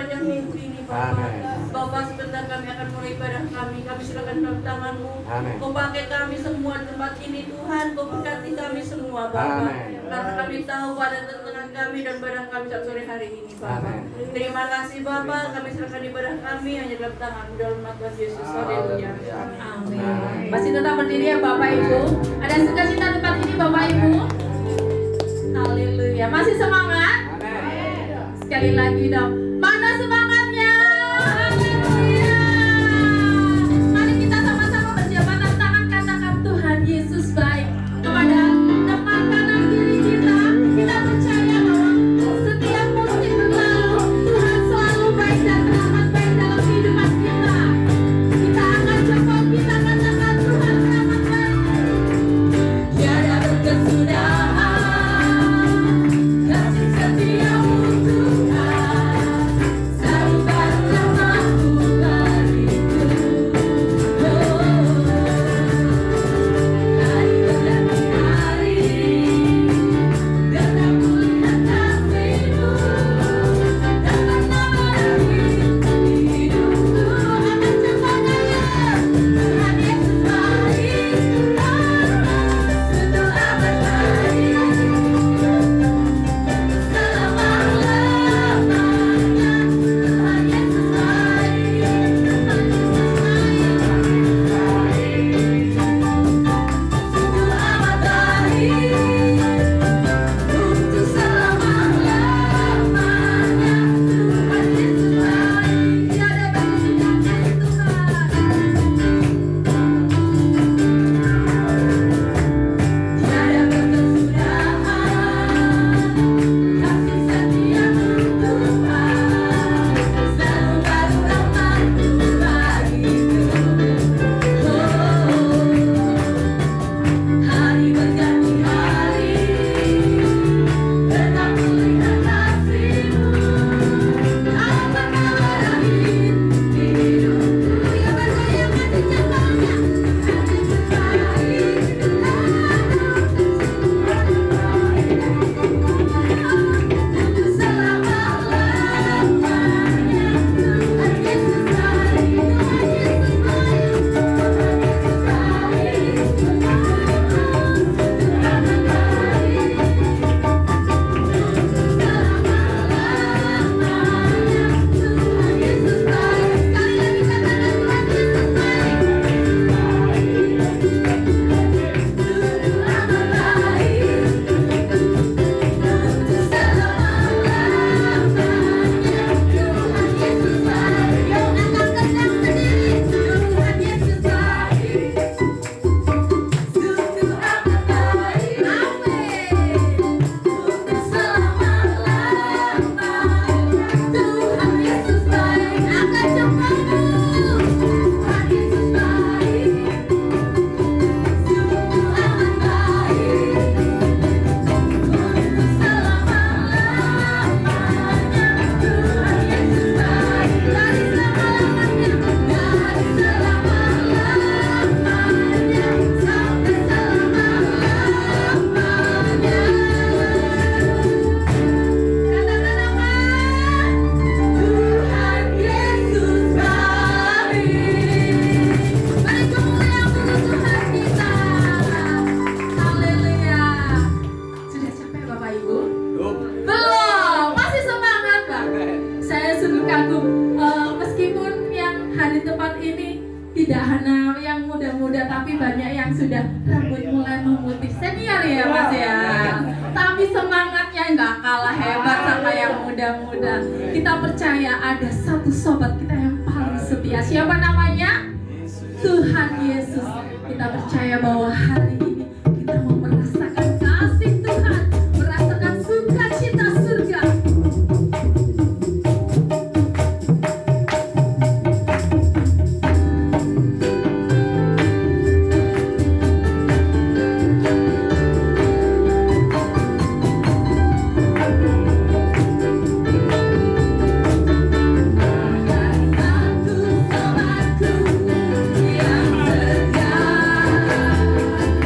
sepanjang minggu ini Bapak. Bapak sebentar kami akan mulai ibadah kami serahkan dalam tangan-Mu. Kau pakai kami semua tempat ini Tuhan, Kau berkati kami semua Bapak. Karena kami tahu pada tengah kami dan badan kami saat sore hari ini Bapak. Terima kasih Bapak, kami serahkan ibadah kami hanya dalam tangan-Mu dalam nama Tuhan Yesus. Haleluya. Amin. Masih tetap berdiri ya Bapak Ibu. Ada sukacita tempat ini Bapak Ibu. Haleluya. Masih semangat? Sekali lagi dong. Mana semangatnya? Haleluya. Mari kita sama-sama berjabatan tangan katakan Tuhan Yesus baik. Kepada teman kanan kiri kita, kita percaya bahwa setiap musim berlalu Tuhan selalu baik dan amat baik dalam kehidupan kita. Kita akan cepat kita katakan Tuhan amat baik. Tiada berkesudahan kasih setiamu Tuhan, selalu baru rahmat-Mu bagiku. Hari berganti hari, genap kulihat kasih-Mu, tak pernah berakhir hidupku. Akan cepat aja Tuhan Yesus baik, sungguh amat baik. Selama-lamanya Tuhan Yesus baik, Tuhan Yesus baik. Sungguh amat baik untuk selama-lamanya Tuhan Yesus baik. Tiada berkesudahan Tuhan, tiada berkesudahan kasih setiamu Tuhan, selalu baru rahmat-Mu bagiku. Hari berganti hari, genap kulihat kasih-Mu, tak pernah berakhir hidupku. Yang bergoyang hati cembangnya Tuhan Yesus baik, untuk selama-lamanya Tuhan Yesus baik, Tuhan Yesus baik, Tuhan Yesus baik, Tuhan amat baik, untuk selama-lamanya Tuhan Yesus baik. Sekali lagi katakan Tuhan Yesus baik, sungguh amat baik, untuk selama-lamanya Tuhan Yesus baik. Yuk angkat kedang berdiri, Tuhan Yesus baik, sungguh amat baik. Amin. Untuk selama-lamanya Tuhan Yesus baik. Angkat jempolmu, Tuhan Yesus baik, sungguh amat baik. Untuk selama-lamanya Tuhan Yesus baik. Dari selama-lamanya, dari selama-lamanya sampai selama-lamanya. Katakan apa? Tuhan Yesus baik. Mari kemuliaan untuk Tuhan kita. Haleluya. Sudah capek Bapak Ibu? Belum, masih semangat Pak. Saya sungguh kagum, meskipun yang hadir tempat ini tidak hanya yang muda-muda, tapi banyak yang sudah rambut mulai memutih, senior ya Mas ya. Tapi semangatnya nggak kalah hebat sama yang muda-muda. Kita percaya ada satu sobat kita yang paling setia. Siapa namanya? Tuhan Yesus. Kita percaya bahwa hari ini kita mau merasakan kasih Tuhan, merasakan sukacita surga. Satu sobatku yang setia,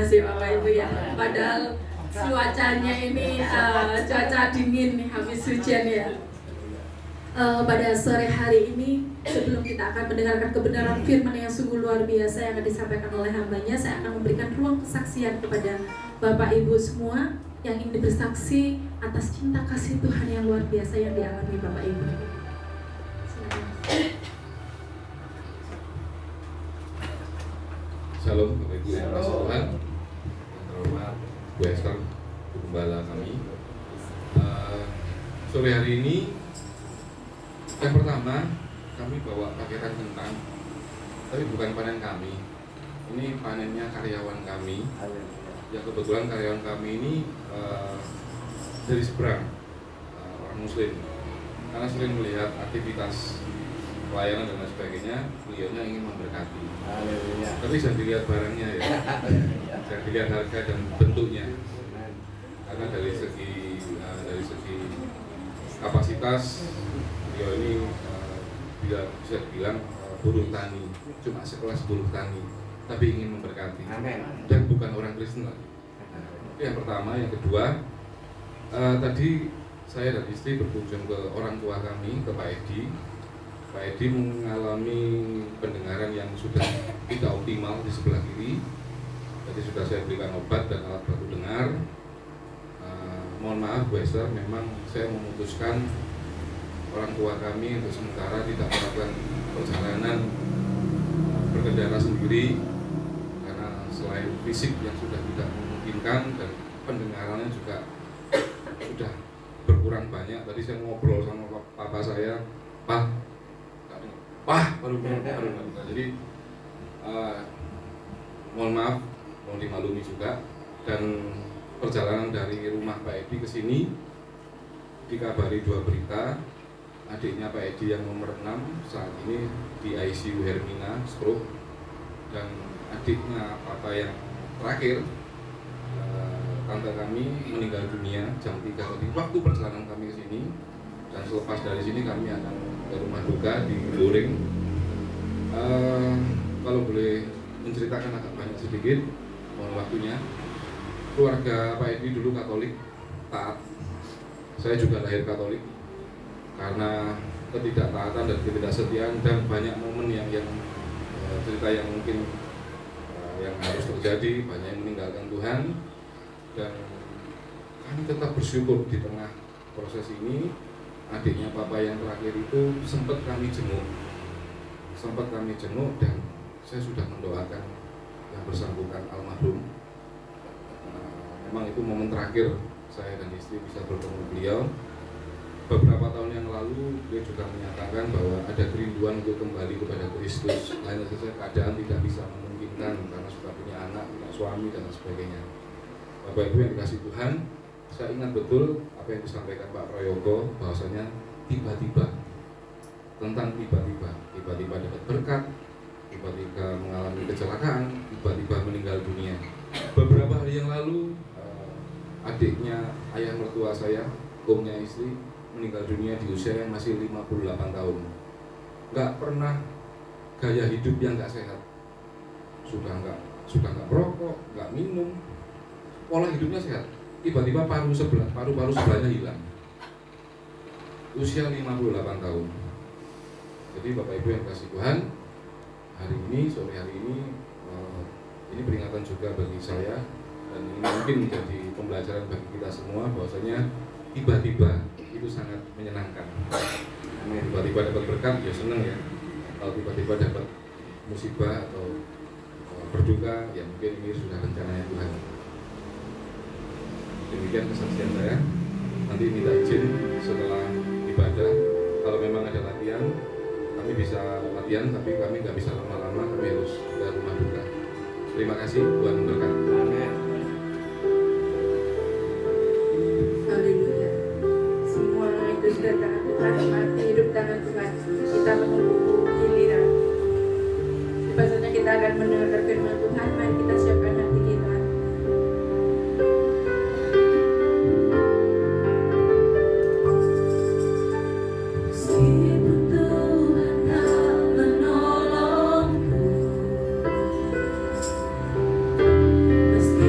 kasih Bapak Ibu ya. Padahal cuacanya ini cuaca dingin nih, habis hujan ya. Pada sore hari ini, sebelum kita akan mendengarkan kebenaran firman yang sungguh luar biasa yang akan disampaikan oleh hambanya, saya akan memberikan ruang kesaksian kepada Bapak Ibu semua yang ingin bersaksi atas cinta kasih Tuhan yang luar biasa yang dialami Bapak Ibu. Shalom Bapak Ibu yang kasih Tuhan, yang terhormat Bu Esther, Bu Gembala kami. Sore hari ini, yang pertama kami bawa paketan kentang, tapi bukan panen kami. Ini panennya karyawan kami. Ya kebetulan karyawan kami ini dari seberang, orang Muslim. Karena sering melihat aktivitas pelayanan dan lain sebagainya, beliaunya ingin memberkati. Tapi jangan dilihat barangnya ya, jangan dilihat harga dan bentuknya. Karena dari segi kapasitas, beliau ini bisa dibilang buruh tani, cuma sekelas buruh tani, tapi ingin memberkati. Dan bukan orang Kristen lagi. Itu yang pertama. Yang kedua, tadi saya dan istri berkunjung ke orang tua kami, ke Pak Edi. Pak Edi mengalami pendengaran yang sudah tidak optimal di sebelah kiri. Jadi sudah saya berikan obat dan alat bantu dengar. Mohon maaf Bu Esther, memang saya memutuskan orang tua kami untuk sementara tidak melakukan perjalanan berkendara sendiri, karena selain fisik yang sudah tidak memungkinkan dan pendengarannya juga sudah berkurang banyak. Tadi saya ngobrol sama papa saya, baru. Jadi mohon maaf, mohon dimaklumi juga. Dan perjalanan dari rumah Pak Edi ke sini dikabari 2 berita. Adiknya Pak Edi yang nomor 6 saat ini di ICU Hermina, stroke. Dan adiknya papa yang terakhir, tante kami meninggal dunia jam 3 tadi waktu perjalanan kami ke sini. Dan selepas dari sini kami akan ke rumah duka di Boring. Kalau boleh menceritakan agak banyak sedikit, mohon waktunya. Keluarga Pak Edi dulu Katolik, taat. Saya juga lahir Katolik. Karena ketidaktaatan dan ketidaksetiaan dan banyak momen yang cerita yang mungkin yang harus terjadi, banyak yang meninggalkan Tuhan. Dan kami tetap bersyukur di tengah proses ini. Adiknya papa yang terakhir itu sempat kami jenguk dan saya sudah mendoakan yang bersangkutan almarhum. Memang itu momen terakhir saya dan istri bisa bertemu beliau. Beberapa tahun yang lalu dia juga menyatakan bahwa ada kerinduan untuk kembali kepada Kristus. Hanya saja keadaan tidak bisa memungkinkan karena sudah punya anak, punya suami dan sebagainya. Bapak Ibu yang dikasih Tuhan, saya ingat betul apa yang disampaikan Pak Prayogo, bahwasanya tiba-tiba dapat berkat, tiba-tiba mengalami kecelakaan, tiba-tiba meninggal dunia. Beberapa hari yang lalu adiknya ayah mertua saya, omnya istri, meninggal dunia di usia yang masih 58 tahun. Nggak pernah gaya hidup yang nggak sehat, sudah nggak merokok, nggak minum, pola hidupnya sehat. Tiba-tiba paru-paru sebelahnya hilang. Usia 58 tahun. Jadi Bapak Ibu yang kasih Tuhan, hari ini, sore hari ini peringatan juga bagi saya, dan ini mungkin menjadi pembelajaran bagi kita semua bahwasanya tiba-tiba itu sangat menyenangkan. Tiba-tiba dapat berkat, ya senang ya. Kalau tiba-tiba dapat musibah atau berduka, ya mungkin ini sudah rencananya Tuhan. Demikian kesaksian saya. Nanti minta izin setelah ibadah, kalau memang ada latihan, kami bisa latihan, tapi kami nggak bisa lama-lama, kami harus ke rumah duka. Terima kasih, Tuhan memberkati. Amin. Haleluya. Semua itu sudah tangan Tuhan, mati hidup tangan Tuhan. Kita menunggu giliran. Sebenarnya kita akan mendengar firman Tuhan. Mari kita siapkan hati kita. Meski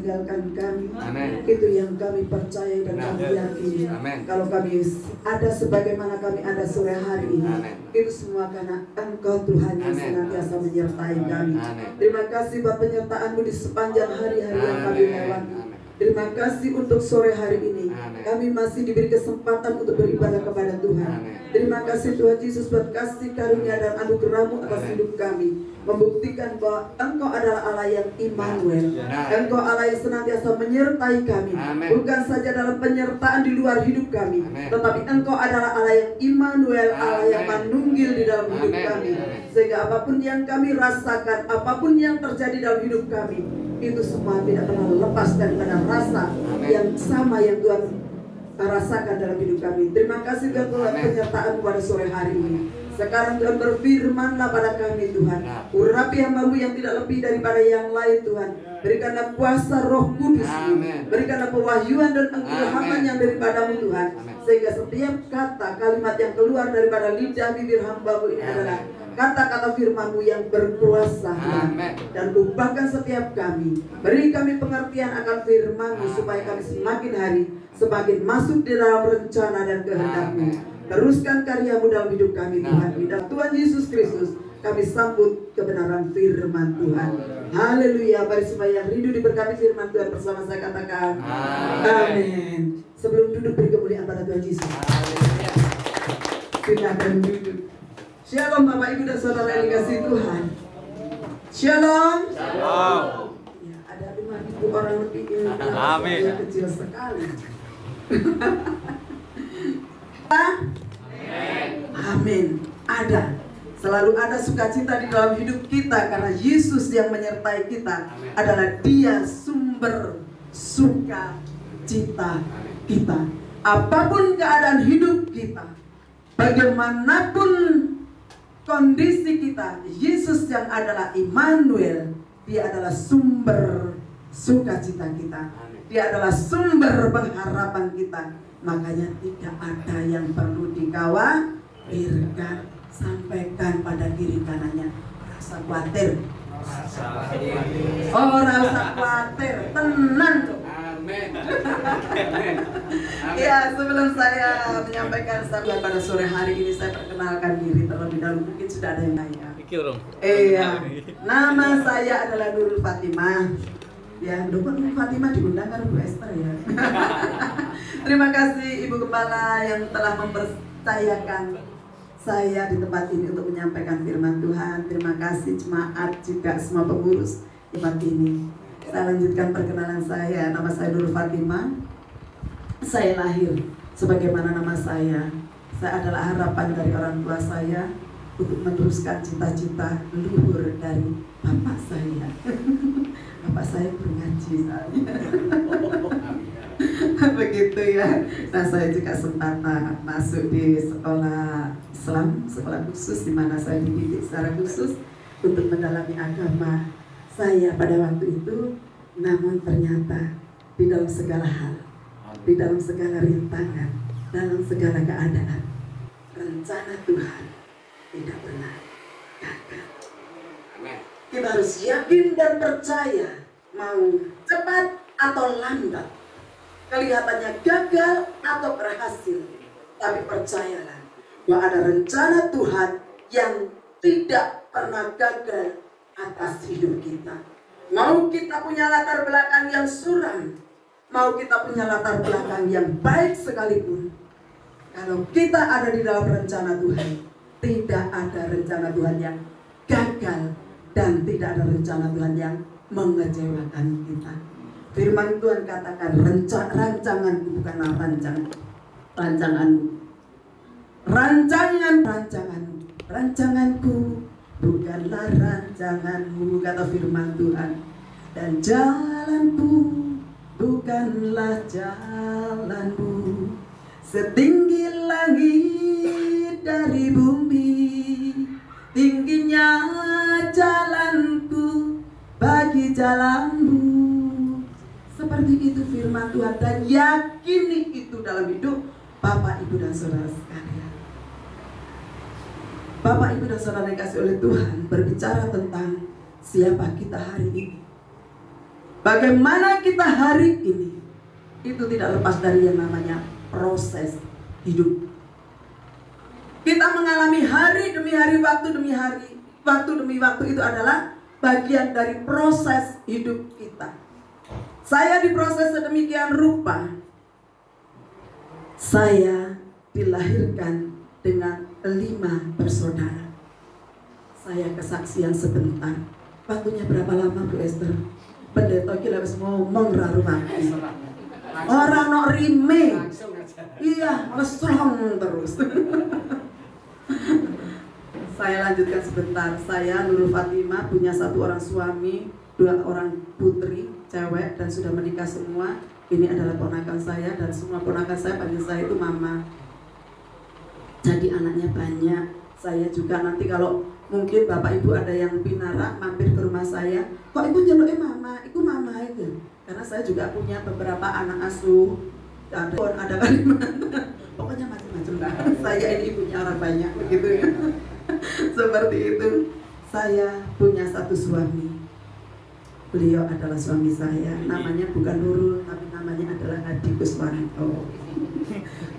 meninggalkan kami. Amen. Itu yang kami percaya dan kami yakini. Kalau kami ada sebagaimana kami ada sore hari ini, Amen. Itu semua karena Engkau Tuhan yang senantiasa menyertai kami. Amen. Terima kasih buat penyertaan-Mu di sepanjang hari-hari yang kami lewati. Terima kasih untuk sore hari ini. Amen. Kami masih diberi kesempatan untuk beribadah kepada Tuhan. Amen. Terima kasih Tuhan Yesus buat kasih karunia dan anugerah-Mu atas hidup kami. Membuktikan bahwa Engkau adalah Allah yang Immanuel. Engkau Allah yang senantiasa menyertai kami. Amen. Bukan saja dalam penyertaan di luar hidup kami, Amen. Tetapi Engkau adalah Allah yang Immanuel, Allah yang manunggil di dalam hidup kami. Sehingga apapun yang kami rasakan, apapun yang terjadi dalam hidup kami, itu semua tidak pernah lepas daripada rasa yang sama yang Tuhan rasakan dalam hidup kami. Terima kasih Tuhan penyertaan pada sore hari ini. Sekarang Tuhan berfirman-Lah pada kami Tuhan. Urapi hamba-Mu yang tidak lebih daripada yang lain Tuhan. Berikanlah kuasa Roh Kudus-Mu. Berikanlah pewahyuan dan ilhaman yang daripada-Mu Tuhan. Sehingga setiap kata kalimat yang keluar daripada lidah bibir hamba-Mu ini adalah kata-kata firman-Mu yang berkuasa Tuhan. Dan ubahkan setiap kami. Beri kami pengertian akan firman-Mu supaya kami semakin hari semakin masuk di dalam rencana dan kehendak-Mu. Teruskan karya-Mu dalam hidup kami Tuhan. Di dalam Tuhan Yesus Kristus kami sambut kebenaran firman Tuhan. Haleluya. Mari semua yang rindu diberkati firman Tuhan bersama saya katakan amin. Sebelum duduk beri kemuliaan pada Tuhan Yesus. Silakan duduk. Shalom Bapak Ibu dan Saudara yang dikasihi Tuhan. Shalom. Shalom. Ya, ada 5.000 orang lebih ini. Amin. Kecil sekali. Amin. Ada. Selalu ada sukacita di dalam hidup kita karena Yesus yang menyertai kita adalah Dia sumber sukacita kita. Apapun keadaan hidup kita, bagaimanapun kondisi kita, Yesus yang adalah Immanuel, Dia adalah sumber sukacita kita. Dia adalah sumber pengharapan kita. Makanya tidak ada yang perlu dikhawatirkan. Sampaikan pada kiri kanannya, rasa khawatir. Oh, rasa khawatir, tenang tuh. Amin. Ya, sebelum saya menyampaikan sabda pada sore hari ini, saya perkenalkan diri terlebih dahulu. Mungkin sudah ada yang tanya. Iya, nama saya adalah Nurul Fatimah. Ya, Nurul Fatimah diundang kan Bu Esther ya. Terima kasih Ibu Gembala yang telah mempercayakan saya di tempat ini untuk menyampaikan firman Tuhan. Terima kasih jemaat juga semua pengurus tempat ini. Saya lanjutkan perkenalan saya. Nama saya Nurul Fatimah. Saya lahir sebagaimana nama saya. Saya adalah harapan dari orang tua saya untuk meneruskan cita-cita luhur dari bapak saya. Bapak saya bergaji soalnya. Begitu ya. Nah, saya juga sempat masuk di sekolah Islam, sekolah khusus di mana saya dididik secara khusus untuk mendalami agama saya pada waktu itu. Namun ternyata di dalam segala hal, di dalam segala rintangan, dalam segala keadaan, rencana Tuhan tidak pernah gagal. Kita harus yakin dan percaya, mau cepat atau lambat, kelihatannya gagal atau berhasil, tapi percayalah bahwa ada rencana Tuhan yang tidak pernah gagal atas hidup kita. Mau kita punya latar belakang yang suram, mau kita punya latar belakang yang baik sekalipun, kalau kita ada di dalam rencana Tuhan, tidak ada rencana Tuhan yang gagal dan tidak ada rencana Tuhan yang mengecewakan kita. Firman Tuhan katakan, rancanganku bukanlah rancanganmu. Rancanganku bukanlah rancanganmu, kata firman Tuhan. Dan jalanku bukanlah jalanmu. Setinggi langit dari bumi, tingginya jalanku bagi jalanmu. Seperti itu firman Tuhan, dan yakini itu dalam hidup Bapak, Ibu, dan Saudara sekalian. Bapak, Ibu, dan Saudara yang dikasihi oleh Tuhan, berbicara tentang siapa kita hari ini, bagaimana kita hari ini, itu tidak lepas dari yang namanya proses hidup. Kita mengalami hari demi hari, waktu demi hari, waktu demi waktu, itu adalah bagian dari proses hidup kita. Saya diproses sedemikian rupa. Saya dilahirkan dengan 5 bersaudara. Saya kesaksian sebentar. Waktunya berapa lama Bu Esther? Pendeta kita harus ngomong raru-raru. Orang nok rime. Iya, ngeslong terus. Saya lanjutkan sebentar. Saya Nurul Fatimah punya 1 orang suami, 2 orang putri, cewek, dan sudah menikah semua. Ini adalah ponakan saya, dan semua ponakan saya panggil saya itu mama. Jadi anaknya banyak. Saya juga nanti kalau mungkin Bapak Ibu ada yang pinara mampir ke rumah saya, kok iku njeluke mama, iku mama itu. Karena saya juga punya beberapa anak asuh, ada Kalimantan, pokoknya macam-macam lah. Saya ini punya orang banyak begitu ya. Seperti itu. Saya punya satu suami. Beliau adalah suami saya. Namanya bukan Nurul, tapi namanya adalah Hadi Kuswanto.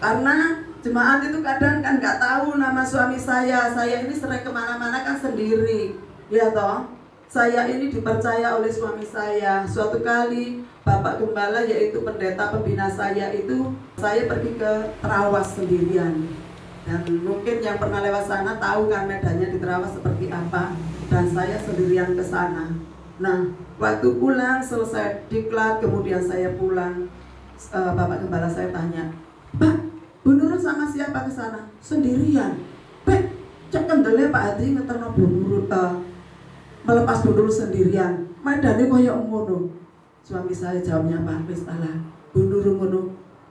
Karena jemaat itu kadang kan nggak tahu nama suami saya. Saya ini sering kemana-mana kan sendiri, ya toh. Saya ini dipercaya oleh suami saya. Suatu kali Bapak Gembala yaitu pendeta pembina saya itu, saya pergi ke Terawas sendirian. Dan mungkin yang pernah lewat sana tahu kan medannya di Terawas seperti apa. Dan saya sendirian ke sana. Nah, waktu pulang selesai diklat, kemudian saya pulang. Bapak Gembala saya tanya, Pak, Bu Nurul sama siapa ke sana? Sendirian. Pak, cek kendele Pak Hadi ngeterno Bu Nurul, melepas Bu Nurul sendirian. Medane koyo ngono. Suami saya jawabnya, Pak, wis alah, Bu Nurul ngono.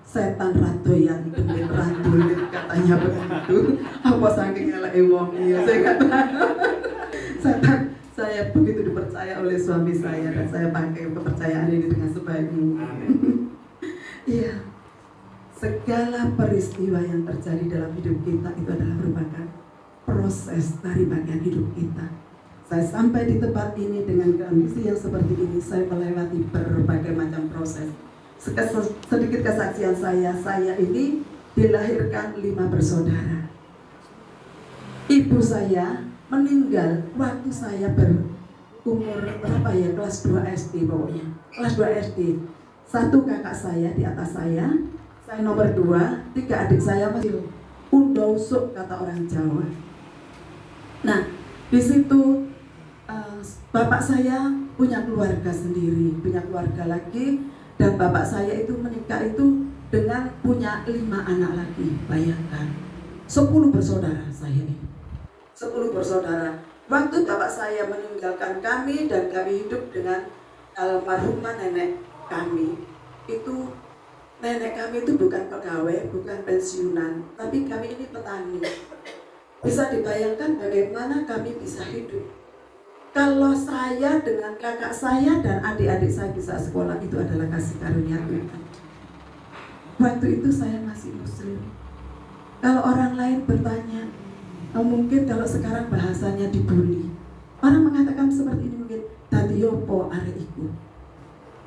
Setan radoyan pengen randulit katanya begitu. Apa saking eleke wong iya saya kata. Setan, saya begitu dipercaya oleh suami saya dan saya pakai kepercayaan ini dengan sebaik mungkin. Iya. Segala peristiwa yang terjadi dalam hidup kita itu adalah merupakan proses dari bagian hidup kita. Saya sampai di tempat ini dengan kondisi yang seperti ini, saya melewati berbagai macam proses. Sedikit kesaksian saya ini dilahirkan 5 bersaudara. Ibu saya meninggal waktu saya berumur berapa ya, kelas 2 SD pokoknya. Kelas 2 SD. 1 kakak saya di atas saya nomor 2, 3 adik saya masih undausuk kata orang Jawa. Nah, di situ bapak saya punya keluarga sendiri, punya keluarga lagi. Dan bapak saya itu menikah itu dengan punya 5 anak lagi. Bayangkan 10 bersaudara saya ini, 10 bersaudara. Waktu bapak saya meninggalkan kami dan kami hidup dengan almarhumah nenek kami, itu nenek kami itu bukan pegawai, bukan pensiunan, tapi kami ini petani. Bisa dibayangkan bagaimana kami bisa hidup. Kalau saya dengan kakak saya dan adik-adik saya bisa sekolah, itu adalah kasih karunia Tuhan. Waktu itu saya masih muslim. Kalau orang lain bertanya, mungkin kalau sekarang bahasanya dibully, orang mengatakan seperti ini mungkin, tadi yopo arek iku.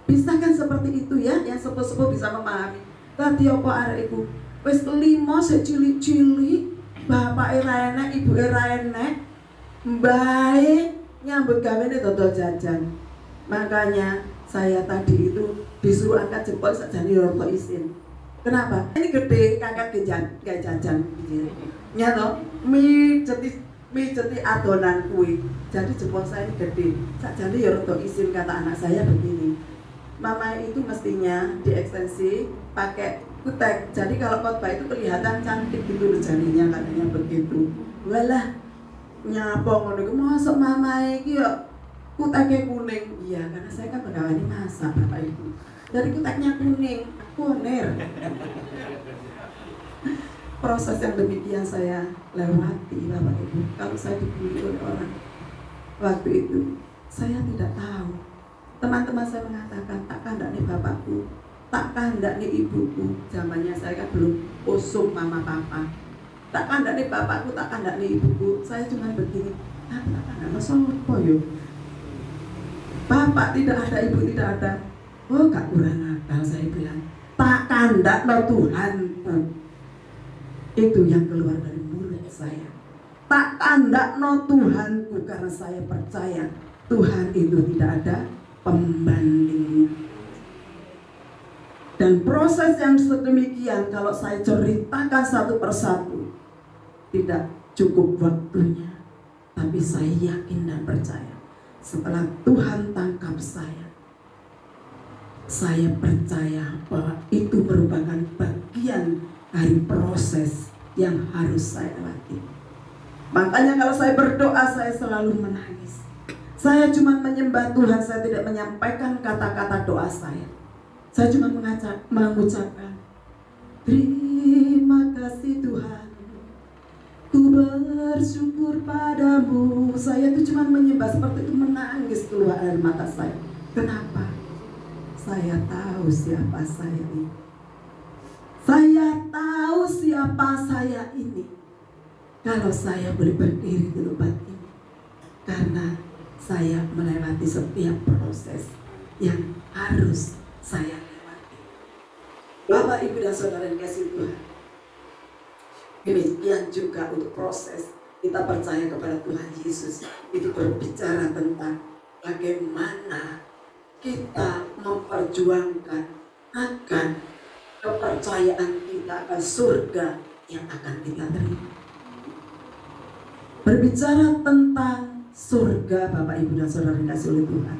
Bisa kan seperti itu ya, yang sepuh-sepuh bisa memahami. Tadi yopo arek iku, wis 5 secilik-cilik, bapak era enek, ibu era enek, baik nyambut gawe ini dodol jajan. Makanya saya tadi itu disuruh angkat jempol sakjane rokok isin. Kenapa? Ini gede, kakak kayak jajan gitu. Nyato, mie jeti adonan kue. Jadi jempol saya ini gede. Sakjane ya rokok isin kata anak saya begini. Mama itu mestinya diekstensi pakai kutek. Jadi kalau khotbah itu kelihatan cantik gitu jadinya katanya begitu. Walah nyapa ngono iku mosok mama iki yo kuteke kuning. Iya, karena saya kan pegawai masak Bapak Ibu. Dari kuteknya kuning, kuner. Proses yang demikian saya lewati Bapak Ibu. Kalau saya dibully oleh orang waktu itu, saya tidak tahu. Teman-teman saya mengatakan, tak kandak nih bapakku, tak kandak nih ibuku. Zamannya saya kan belum usum mama papa. Tak kandak nih bapakku, tak kandak nih ibuku. Saya cuma begini, tak kandak apa yo. Bapak tidak ada, ibu tidak ada. Oh, gak kurang akal saya bilang. Tak kandak no Tuhan. Itu yang keluar dari mulut saya. Tak kandak no Tuhanku, karena saya percaya Tuhan itu tidak ada pembandingnya. Dan proses yang sedemikian kalau saya ceritakan satu persatu tidak cukup waktunya, tapi saya yakin dan percaya setelah Tuhan tangkap saya percaya bahwa itu merupakan bagian dari proses yang harus saya lewati. Makanya kalau saya berdoa saya selalu menangis. Saya cuma menyembah Tuhan, saya tidak menyampaikan kata-kata doa saya. Saya cuma mengucapkan terima kasih Tuhan, ku bersyukur padamu. Saya itu cuma menyembah seperti itu, menangis keluar air mata saya. Kenapa? Saya tahu siapa saya ini. Saya tahu siapa saya ini. Kalau saya boleh berdiri di tempat ini, karena saya melewati setiap proses yang harus saya lewati. Bapak, Ibu, dan Saudara yang kasih Tuhan, demikian juga untuk proses kita percaya kepada Tuhan Yesus. Itu berbicara tentang bagaimana kita memperjuangkan akan kepercayaan kita akan surga yang akan kita terima. Berbicara tentang surga, Bapak, Ibu, dan Saudara yang kasih oleh Tuhan,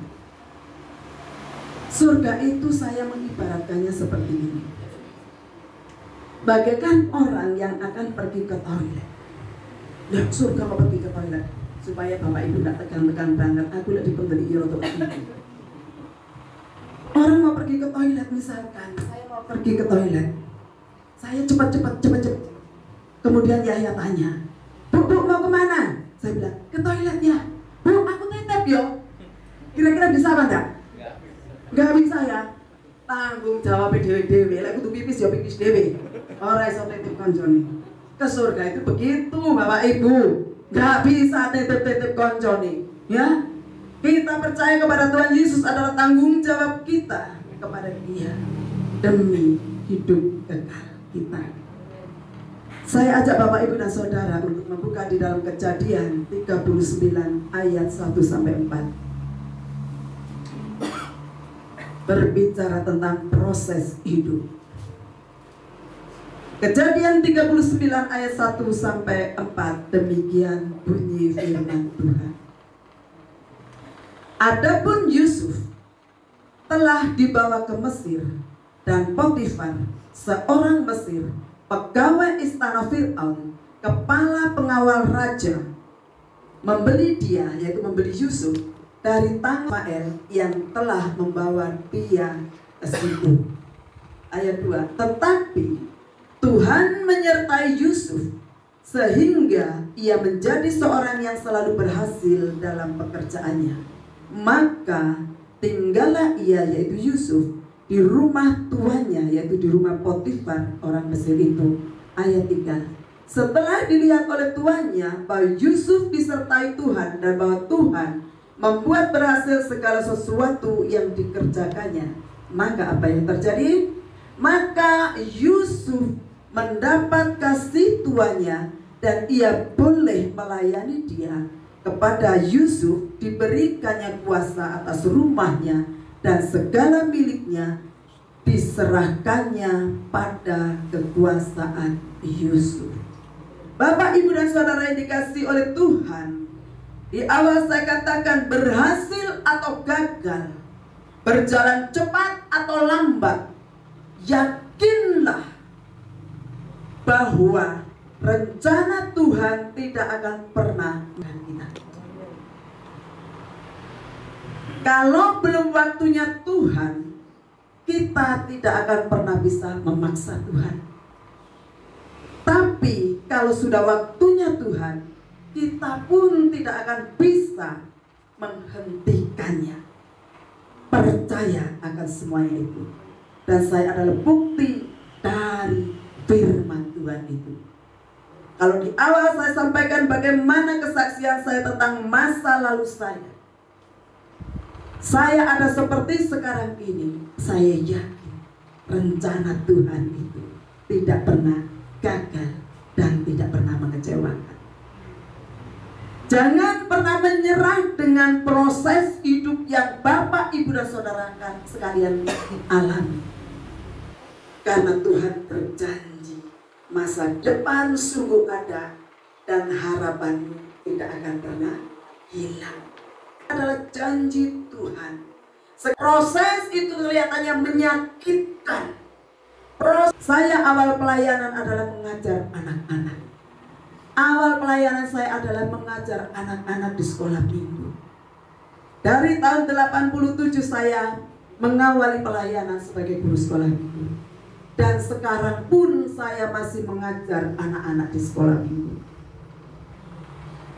surga itu saya mengibaratkannya seperti ini. Bagaikan orang yang akan pergi ke toilet. Nah, surga mau pergi ke toilet, supaya Bapak Ibu tidak tegang-tegang banget. Aku tidak dipemberi untuk itu. Orang mau pergi ke toilet, misalkan saya mau pergi ke toilet, saya cepat. Kemudian Yahya tanya, Bu, mau kemana? Saya bilang, ke toilet ya. Bu, aku tetep yo. Kira-kira bisa apa enggak? Enggak bisa ya. Tanggung jawab dewe-dewe. Lek kudu pipis ya pipis dewe. Ora iso tetep koncone. Ke surga itu begitu, Bapak Ibu. Enggak bisa tetep koncone, ya. Kita percaya kepada Tuhan Yesus adalah tanggung jawab kita kepada Dia demi hidup kekal kita. Saya ajak Bapak, Ibu, dan Saudara untuk membuka di dalam Kejadian 39 ayat 1-4. Berbicara tentang proses hidup. Kejadian 39 ayat 1-4, demikian bunyi firman Tuhan. Adapun Yusuf telah dibawa ke Mesir, dan Potifar, seorang Mesir, pegawai istana Fir'aun, kepala pengawal raja, membeli dia, yaitu membeli Yusuf, dari tangan Ismail yang telah membawa dia ke situ. Ayat 2. Tetapi Tuhan menyertai Yusuf sehingga ia menjadi seorang yang selalu berhasil dalam pekerjaannya. Maka tinggallah ia, yaitu Yusuf, di rumah tuannya, yaitu di rumah Potifar orang Mesir itu. Ayat 3. Setelah dilihat oleh tuannya bahwa Yusuf disertai Tuhan dan bahwa Tuhan membuat berhasil segala sesuatu yang dikerjakannya, maka apa yang terjadi? Maka Yusuf mendapat kasih tuannya dan ia boleh melayani dia. Kepada Yusuf diberikannya kuasa atas rumahnya dan segala miliknya diserahkannya pada kekuasaan Yusuf. Bapak, Ibu, dan Saudara yang dikasihi oleh Tuhan, di awal saya katakan berhasil atau gagal, berjalan cepat atau lambat, yakinlah bahwa rencana Tuhan tidak akan pernah dengan kita. Kalau belum waktunya Tuhan, kita tidak akan pernah bisa memaksa Tuhan. Tapi kalau sudah waktunya Tuhan, kita pun tidak akan bisa menghentikannya. Percaya akan semuanya itu. Dan saya adalah bukti dari firman Tuhan itu. Kalau di awal saya sampaikan bagaimana kesaksian saya tentang masa lalu saya ada seperti sekarang ini. Saya yakin rencana Tuhan itu tidak pernah gagal dan tidak pernah mengecewakan. Jangan pernah menyerah dengan proses hidup yang Bapak, Ibu, dan Saudara sekalian alami. Karena Tuhan berjanji masa depan sungguh ada dan harapan tidak akan pernah hilang. Adalah janji Tuhan. Proses itu kelihatannya menyakitkan. Saya awal pelayanan adalah mengajar anak-anak. Awal pelayanan saya adalah mengajar anak-anak di sekolah minggu. Dari tahun 87 saya mengawali pelayanan sebagai guru sekolah minggu. Dan sekarang pun saya masih mengajar anak-anak di sekolah minggu.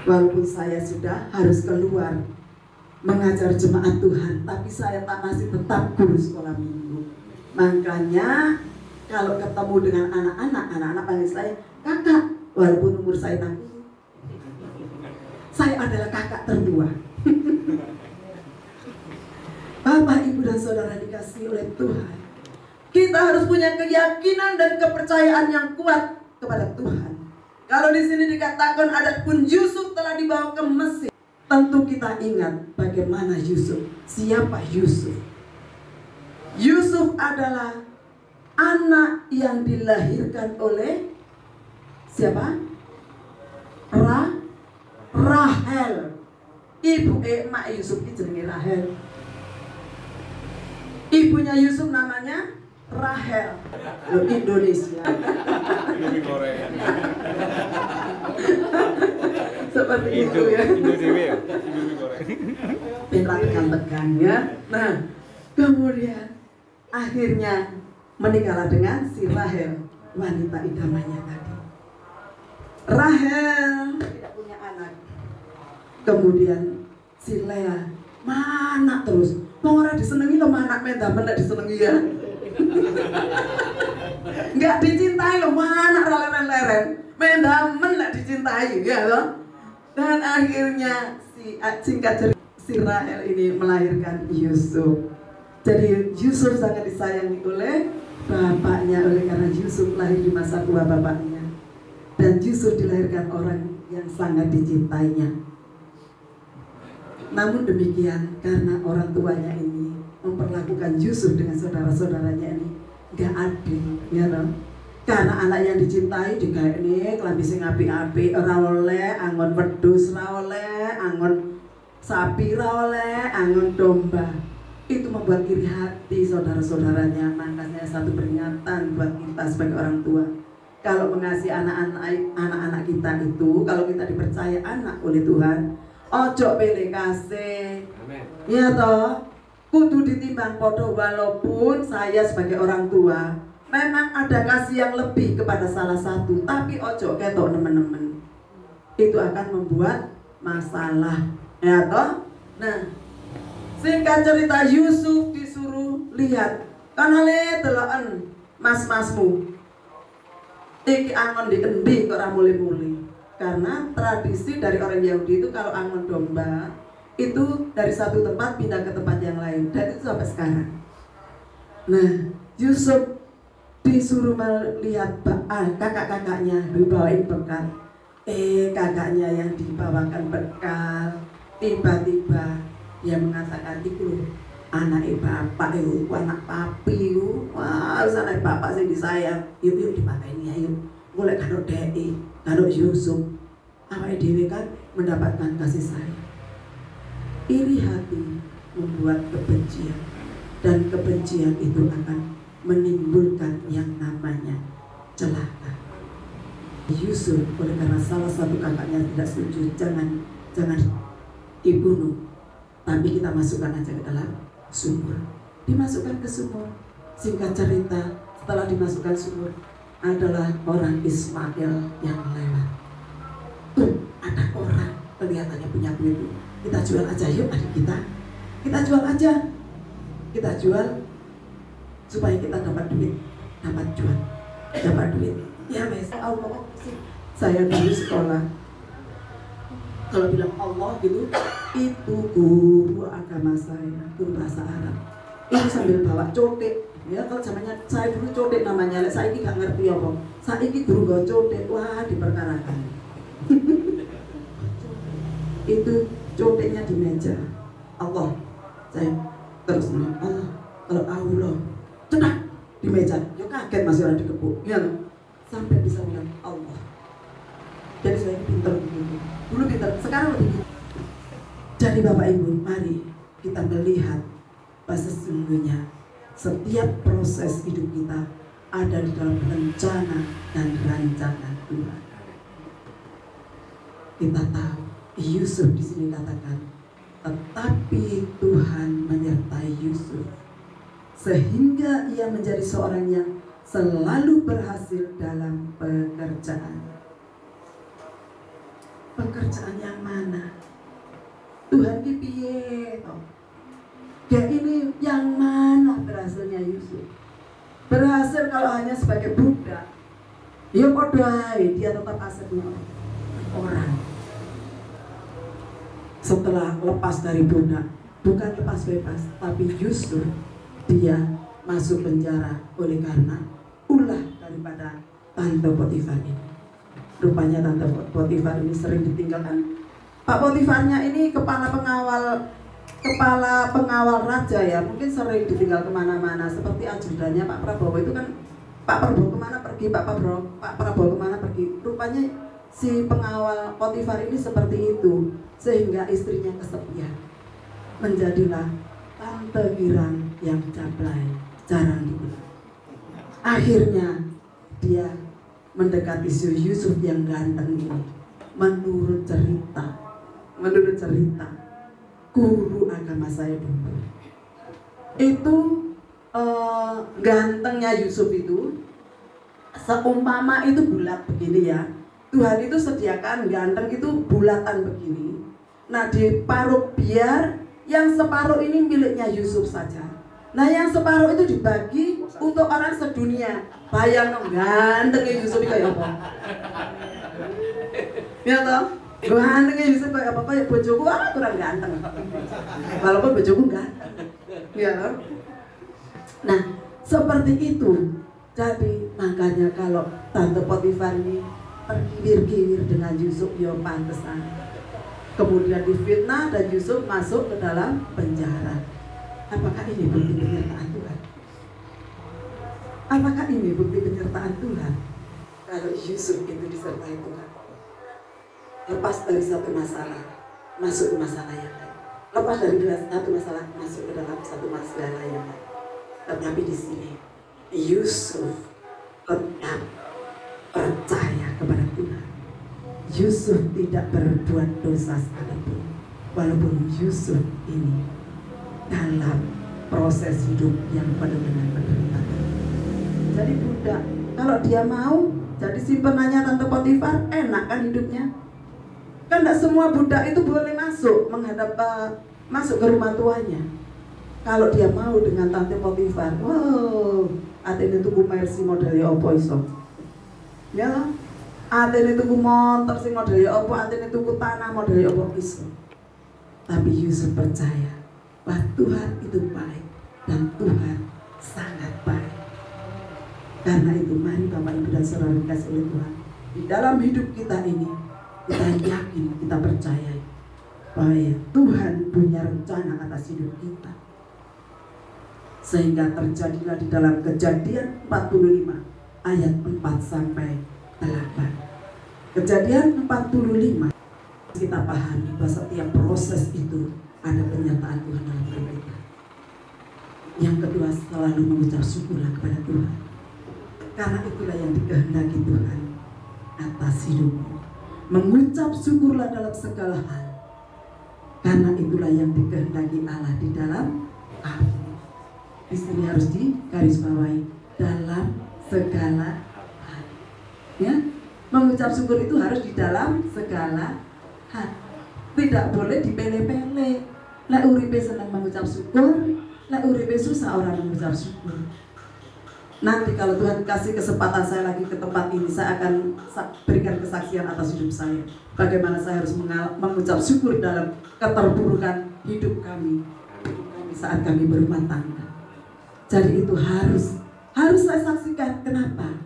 Walaupun saya sudah harus keluar mengajar jemaat Tuhan, tapi saya masih tetap guru sekolah minggu. Makanya kalau ketemu dengan anak-anak panggil saya kakak, walaupun umur saya 60. Saya adalah kakak tertua. Bapak, Ibu, dan Saudara dikasihi oleh Tuhan, kita harus punya keyakinan dan kepercayaan yang kuat kepada Tuhan. Kalau di sini dikatakan adapun Yusuf telah dibawa ke Mesir, tentu kita ingat bagaimana Yusuf. Siapa Yusuf? Yusuf adalah anak yang dilahirkan oleh siapa? Rahel. Ibu emak Yusuf itu jenenge Rahel. Ibunya Yusuf namanya Rahel. Loh, Indonesia. Seperti itu ya. Tekan ya. Nah, kemudian akhirnya menikahlah dengan si Rahel, wanita idamannya tadi. Rahel tidak punya anak. Kemudian si Lea mana terus? Mau orang disenengi loh, anak mendamen tidak disenengi ya. Nggak dicintai loh, mana leren-leren. Mendamen tidak dicintai ya loh. Dan akhirnya singkat cerita, si Rahel ini melahirkan Yusuf. Jadi Yusuf sangat disayangi oleh bapaknya, oleh karena Yusuf lahir di masa tua bapaknya. Dan Yusuf dilahirkan orang yang sangat dicintainya. Namun demikian, karena orang tuanya ini memperlakukan Yusuf dengan saudara-saudaranya ini gak adil, ya toh? Karena anak yang dicintai digawe nih kelambi sing apik-apik, ora oleh angon wedhus, ora oleh angon sapi, ora oleh angon domba. Itu membuat iri hati saudara-saudaranya. Makanya satu peringatan buat kita sebagai orang tua. Kalau mengasihi anak-anak kita itu, kalau kita dipercaya anak oleh Tuhan, ojo pilih kasih. Ya toh, kudu ditimbang podo. Walaupun saya sebagai orang tua memang ada kasih yang lebih kepada salah satu, tapi ojo ketok nemen-nemen. Itu akan membuat masalah. Ya toh. Nah, singkat cerita, Yusuf disuruh lihat, karena telaan mas-masmu iki angon dikendi kok ora muli-muli. Karena tradisi dari orang Yahudi itu kalau angon domba itu dari satu tempat pindah ke tempat yang lain, dan itu sampai sekarang. Nah, Yusuf disuruh melihat kakak-kakaknya dibawain bekal. Kakaknya yang dibawakan bekal tiba-tiba dia mengatakan, itu anak bapak itu, anak papi itu, wah anak bapak sih disayang, yuk dipakai ini ayo, boleh kado dei, kado Yusuf, awake dhewe kan mendapatkan kasih sayang. Iri hati membuat kebencian, dan kebencian itu akan menimbulkan yang namanya celaka. Yusuf oleh karena salah satu kakaknya tidak setuju, jangan dibunuh, tapi kita masukkan aja ke dalam sumur. Dimasukkan ke sumur. Singkat cerita, setelah dimasukkan sumur, adalah orang Ismail yang lewat. Tuh, ada orang kelihatannya punya duit. Kita jual aja yuk adik kita. Kita jual aja. Kita jual supaya kita dapat duit, dapat duit. Ya wes, Allah sih. Saya dulu sekolah, kalau bilang Allah gitu, itu guru agama saya, guru bahasa Arab. Itu sambil bawa cotek. Ya kalau zamannya saya dulu cotek namanya, saya ini gak ngerti apa. Saya ini guru gak cotek, wah diperkarakan. Itu coteknya di meja. Allah, saya terus bilang Allah, kalau Allah, cepat di meja. Ya kaget masih orang dikepuk, ya sampai bisa bilang Allah. Jadi saya ini pintar begitu. Dulu pintar, sekarang lebih pintar. Jadi Bapak Ibu, mari kita melihat bahwa sesungguhnya setiap proses hidup kita ada di dalam rencana dan rancangan Tuhan. Kita tahu Yusuf di sini katakan, tetapi Tuhan menyertai Yusuf sehingga ia menjadi seorang yang selalu berhasil dalam pekerjaan. pekerjaan yang mana? Tuhan ki piye toh? Dia ini yang mana berhasilnya Yusuf? Berhasil kalau hanya sebagai budak. Ya padha ae, dia tetap asetnya orang. Setelah lepas dari budak, bukan lepas bebas, tapi justru dia masuk penjara oleh karena ulah daripada Tante Potifar ini. Rupanya Tante Potifar ini sering ditinggalkan. Pak Potifarnya ini kepala pengawal raja ya, mungkin sering ditinggal kemana-mana. Seperti ajudannya Pak Prabowo itu kan, Pak Prabowo kemana pergi, Pak Prabowo kemana pergi. Rupanya si pengawal Potifar ini seperti itu, sehingga istrinya kesepian. Menjadilah Tante Girang yang cablay, jarang dibilang. Akhirnya dia mendekati si Yusuf yang ganteng ini. Menurut cerita guru agama saya dulu, itu gantengnya Yusuf itu seumpama itu bulat begini ya. Tuhan itu sediakan ganteng itu bulatan begini. Nah diparuk biar yang separuh ini miliknya Yusuf saja. Nah yang separuh itu dibagi untuk orang sedunia. Bayang dong gantengnya Yusuf kayak apa? Ya toh? Gantengnya Yusuf kayak apa? Kayak bojoku kurang ganteng. Walaupun bojoku ganteng. Ya toh? Nah seperti itu. Jadi makanya kalau Tante Potifar ini terkiwir-kiwir dengan Yusuf, ya pantesan. Kemudian difitnah dan Yusuf masuk ke dalam penjara. Apakah ini bukti penyertaan Tuhan? Apakah ini bukti penyertaan Tuhan? Kalau Yusuf itu disertai Tuhan, lepas dari satu masalah, masuk ke masalah yang lain. Lepas dari satu masalah, masuk ke dalam satu masalah yang lain. Tetapi di sini Yusuf tetap percaya kepada Tuhan. Yusuf tidak berbuat dosa sekalipun, walaupun Yusuf ini dalam proses hidup yang penuh dengan penderitaan. Jadi budak, kalau dia mau jadi simpenannya Tante Potifar, enak kan hidupnya? Kan tidak semua budak itu boleh masuk masuk ke rumah tuanya. Kalau dia mau dengan Tante Potifar, wow, atene tuku mercy modelnya opo iso. Ya lah, atene tuku motor sing modelnya opo, atene tuku tanah modelnya opo iso. Tapi Yusuf percaya bahwa Tuhan itu baik dan Tuhan sangat baik. Karena itu mari Bapak Ibu dan Saudara dikasih oleh Tuhan, di dalam hidup kita ini kita yakin, kita percaya bahwa Tuhan punya rencana atas hidup kita. Sehingga terjadilah di dalam Kejadian 45 ayat 4 sampai 8. Kejadian 45 kita pahami bahwa setiap proses itu ada penyertaan Tuhan dalam hidup kita. Yang kedua, selalu mengucap syukurlah kepada Tuhan, karena itulah yang dikehendaki Tuhan atas hidupmu. Mengucap syukurlah dalam segala hal, karena itulah yang dikehendaki Allah di dalam kamu. Di sini harus digarisbawahi, dalam segala hal. Ya, mengucap syukur itu harus di dalam segala hal. Tidak boleh dipele-pele. Lek uripe senang mengucap syukur, lek uripe susah orang mengucap syukur. Nanti kalau Tuhan kasih kesempatan saya lagi ke tempat ini, saya akan berikan kesaksian atas hidup saya. Bagaimana saya harus mengucap syukur dalam keterpurukan hidup kami saat kami berumah tangga. Jadi itu harus saya saksikan. Kenapa?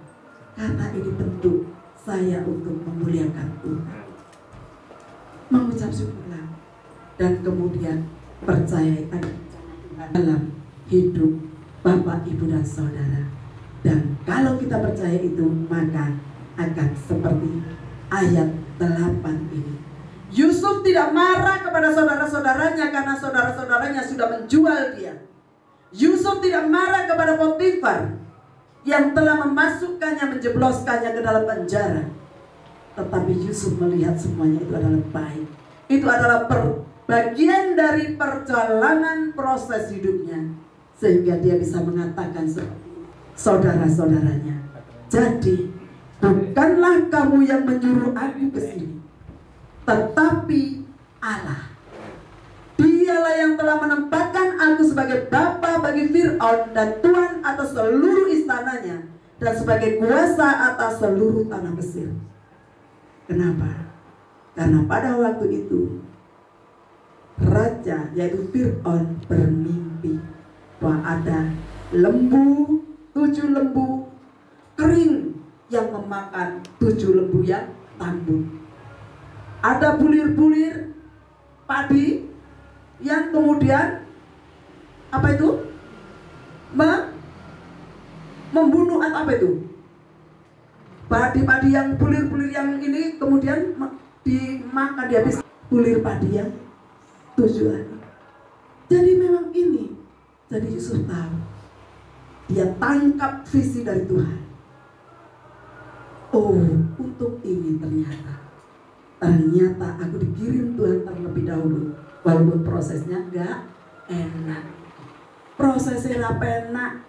Karena ini bentuk saya untuk memuliakan Tuhan. Mengucap syukurlah dan kemudian percaya ada Tuhan dalam hidup Bapak, Ibu dan Saudara. Dan kalau kita percaya itu, maka akan seperti ayat 8 ini. Yusuf tidak marah kepada saudara-saudaranya karena saudara-saudaranya sudah menjual dia. Yusuf tidak marah kepada Potifar yang telah memasukkannya, menjebloskannya ke dalam penjara. Tetapi Yusuf melihat semuanya itu adalah baik. Itu adalah bagian dari perjalanan proses hidupnya, sehingga dia bisa mengatakan seperti saudara-saudaranya, jadi bukanlah kamu yang menyuruh aku ke sini, tetapi Allah. Dialah yang telah menempatkan aku sebagai bapa bagi Fir'aun dan tuan atas seluruh istananya dan sebagai kuasa atas seluruh tanah Mesir. Kenapa? Karena pada waktu itu raja yaitu Fir'aun bermimpi bahwa ada lembu, 7 lembu kering yang memakan 7 lembu yang tangguh. Ada bulir-bulir padi yang kemudian apa itu? Membunuh atau apa itu? Padi-padi yang bulir-bulir yang ini kemudian dimakan, dihabis bulir padi yang 7 lagi. Jadi memang ini. Jadi Yusuf tahu. Dia tangkap visi dari Tuhan. Oh, untuk ini ternyata aku dikirim Tuhan terlebih dahulu. Walaupun prosesnya enggak enak. Prosesnya apa enak.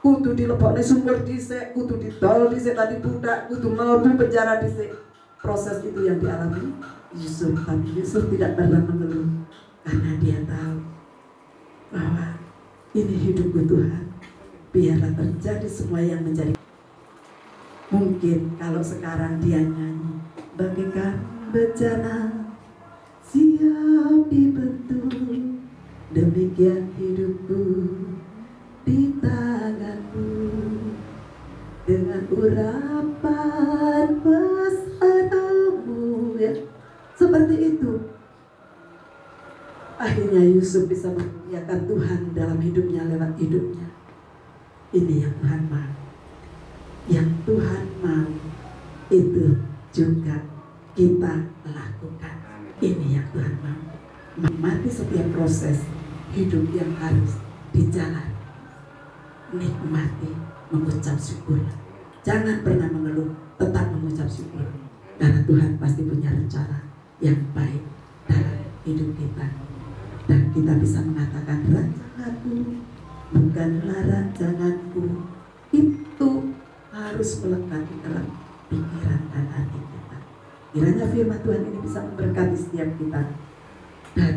Kudu dilebokne sumur dhisik, kudu didol dhisik tadi budak, kudu mlebu penjara dhisik. Proses itu yang dialami Yusuf. Tapi Yusuf tidak pernah mengeluh karena dia tahu bahwa ini hidupku Tuhan. Biarlah terjadi semua yang menjadi. Mungkin kalau sekarang dia nyanyi bagaikan bencana siap dibentuk, demikian hidupku di tanganmu, dengan urapan pesanamu, ya seperti itu. Akhirnya Yusuf bisa memuliakan Tuhan dalam hidupnya lewat hidupnya. Ini yang Tuhan mau. Yang Tuhan mau itu juga kita lakukan. Ini yang Tuhan mau. Menikmati setiap proses hidup yang harus dijalan. Nikmati, mengucap syukur. Jangan pernah mengeluh, tetap mengucap syukur. Karena Tuhan pasti punya rencana yang baik dalam hidup kita. Dan kita bisa mengatakan rancanganku bukanlah rancanganku. Itu harus melekat di dalam pikiran dan hati kita. Kiranya firman Tuhan ini bisa memberkati setiap kita dan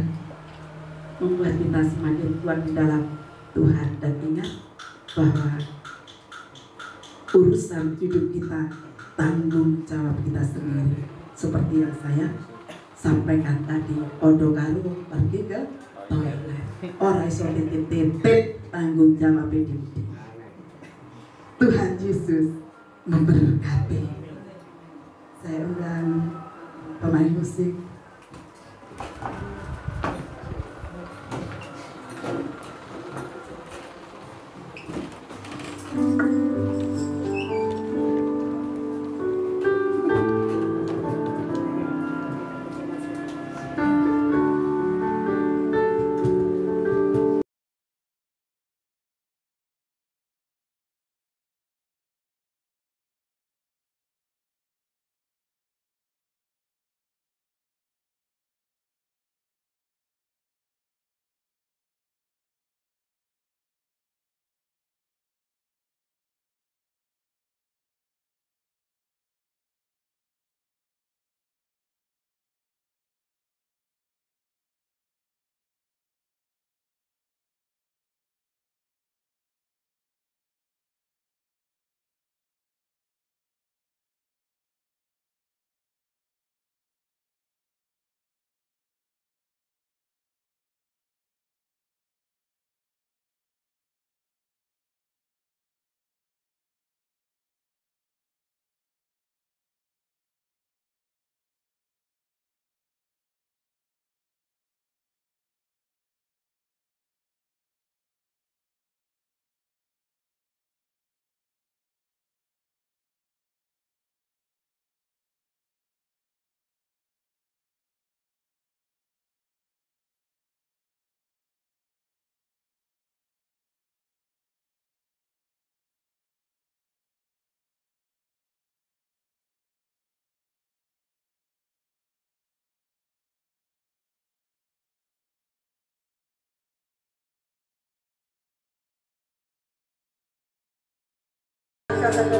membuat kita semakin kuat di dalam Tuhan. Dan ingat bahwa urusan hidup kita tanggung jawab kita sendiri. Seperti yang saya sampaikan tadi, odo karo pergi ke toilet, ora iso titip tanggung jawab dhewe. Tuhan Yesus memberkati. Saya undang pemain musik. Kata-kata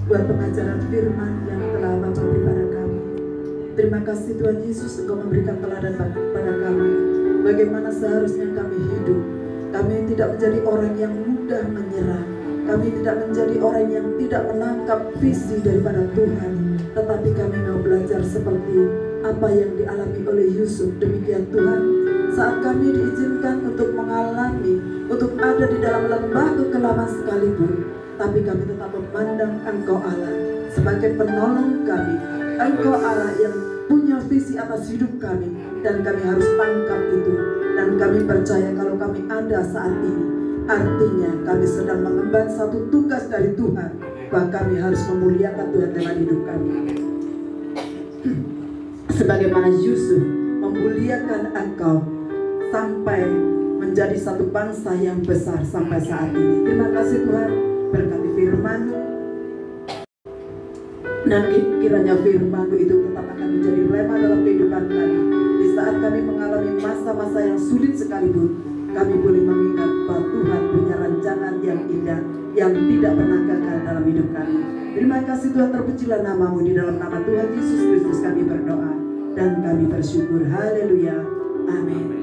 buat pengajaran firman yang telah Bapa beri pada kami. Terima kasih Tuhan Yesus, Engkau memberikan teladan pada kami bagaimana seharusnya kami hidup. Kami tidak menjadi orang yang mudah menyerah. Kami tidak menjadi orang yang tidak menangkap visi daripada Tuhan, tetapi kami mau belajar seperti apa yang dialami oleh Yusuf. Demikian Tuhan, saat kami diizinkan untuk mengalami, untuk ada di dalam lembah kekelaman sekalipun, tapi kami tetap memandang Engkau Allah sebagai penolong kami. Engkau Allah yang punya visi atas hidup kami, dan kami harus tangkap itu. Dan kami percaya kalau kami ada saat ini, artinya kami sedang mengemban satu tugas dari Tuhan, bahwa kami harus memuliakan Tuhan dalam hidup kami. Sebagaimana Yusuf memuliakan Engkau sampai menjadi satu bangsa yang besar sampai saat ini. Terima kasih Tuhan, berkati firman-Mu, dan kiranya firman-Mu itu tetap akan menjadi rema dalam kehidupan kami. Di saat kami mengalami masa-masa yang sulit sekalipun, kami boleh mengingat bahwa Tuhan punya rancangan yang indah yang tidak pernah gagal dalam hidup kami. Terima kasih Tuhan, terpujilah nama-Mu. Di dalam nama Tuhan Yesus Kristus kami berdoa dan kami bersyukur. Haleluya. Amin.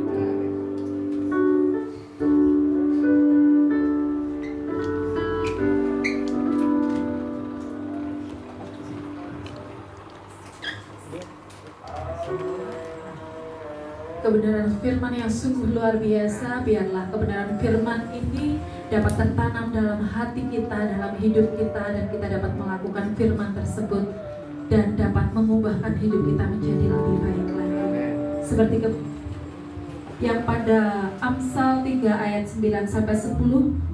Kebenaran firman yang sungguh luar biasa, biarlah kebenaran firman ini dapat tertanam dalam hati kita, dalam hidup kita, dan kita dapat melakukan firman tersebut dan dapat mengubahkan hidup kita menjadi lebih baik lagi. Seperti yang pada Amsal 3 ayat 9-10,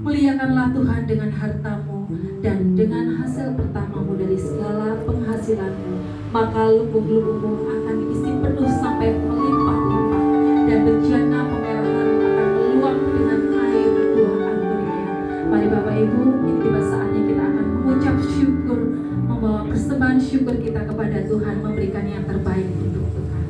muliakanlah Tuhan dengan hartamu dan dengan hasil pertamamu dari segala penghasilanmu, maka lubuk-lubukmu akan diisi penuh sampai melimpah-limpah, dan bejana pemerahan akan meluap dengan air buah anggurnya. Mari Bapak Ibu, ini tiba saatnya kita akan mengucap syukur, membawa persembahan syukur kita kepada Tuhan, memberikan yang terbaik untuk Tuhan.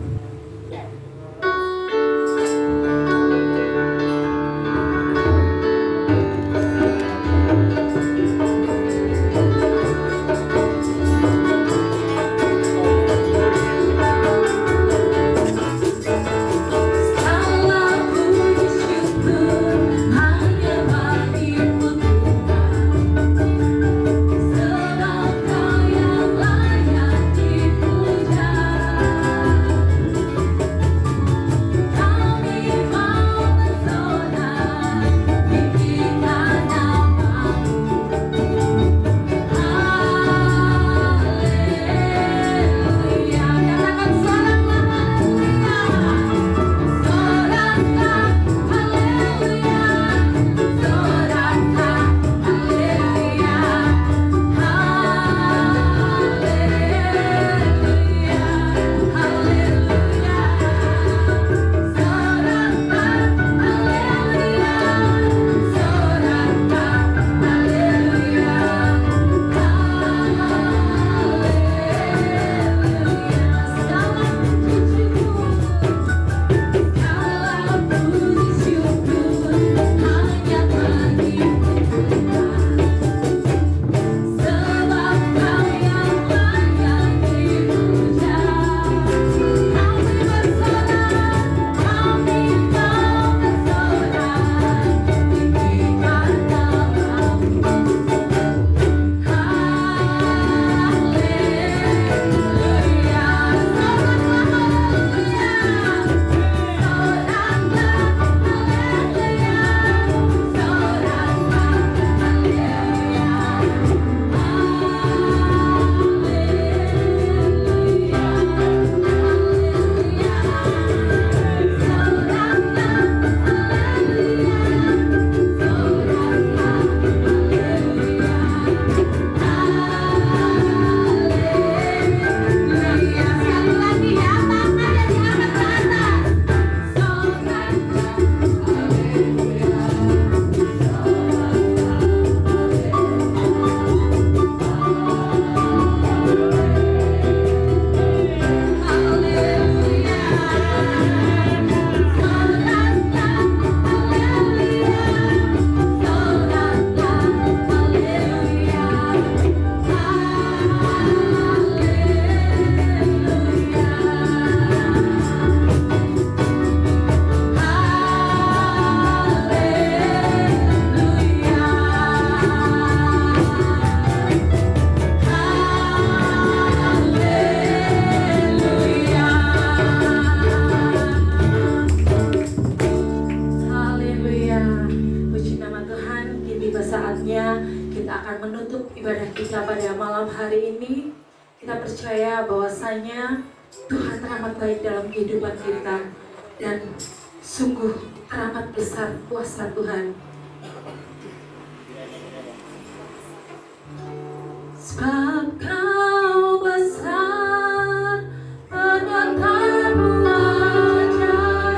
Sedang kau yang layak dipuja. saatnya kita akan menutup ibadah kita pada malam hari ini. Kita percaya bahwasanya Tuhan teramat baik dalam kehidupan kita, dan sungguh teramat besar kuasa Tuhan. Sebab Kau besar, perbuatanmu ajaib,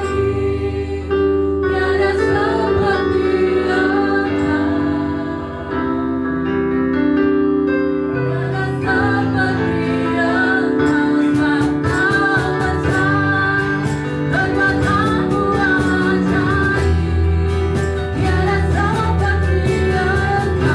tiada seperti Engkau, tiada seperti Engkau. Sebab Kau besar, perbuatanmu ajaib, tiada seperti Engkau.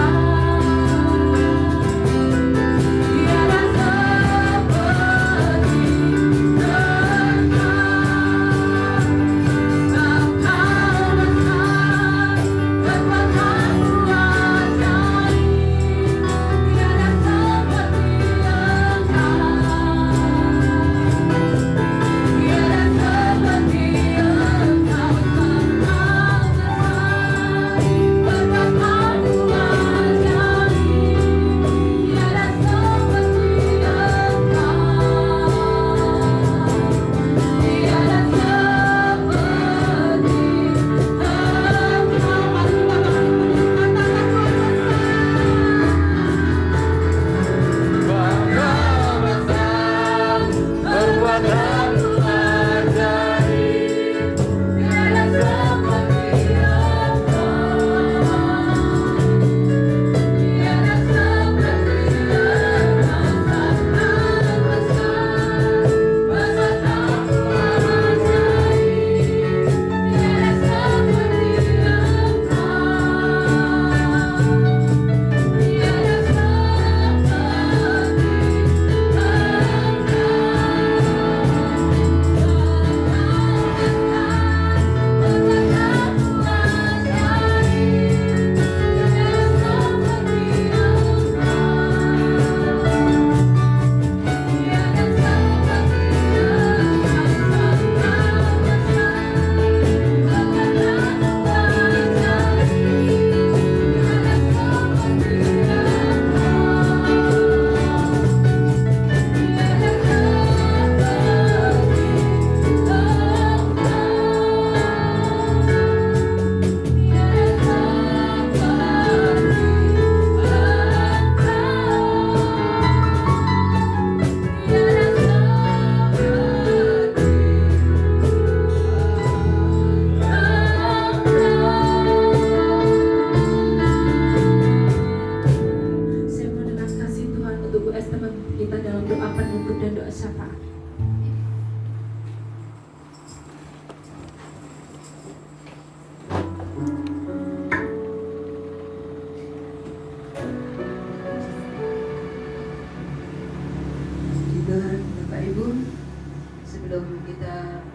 sebelum kita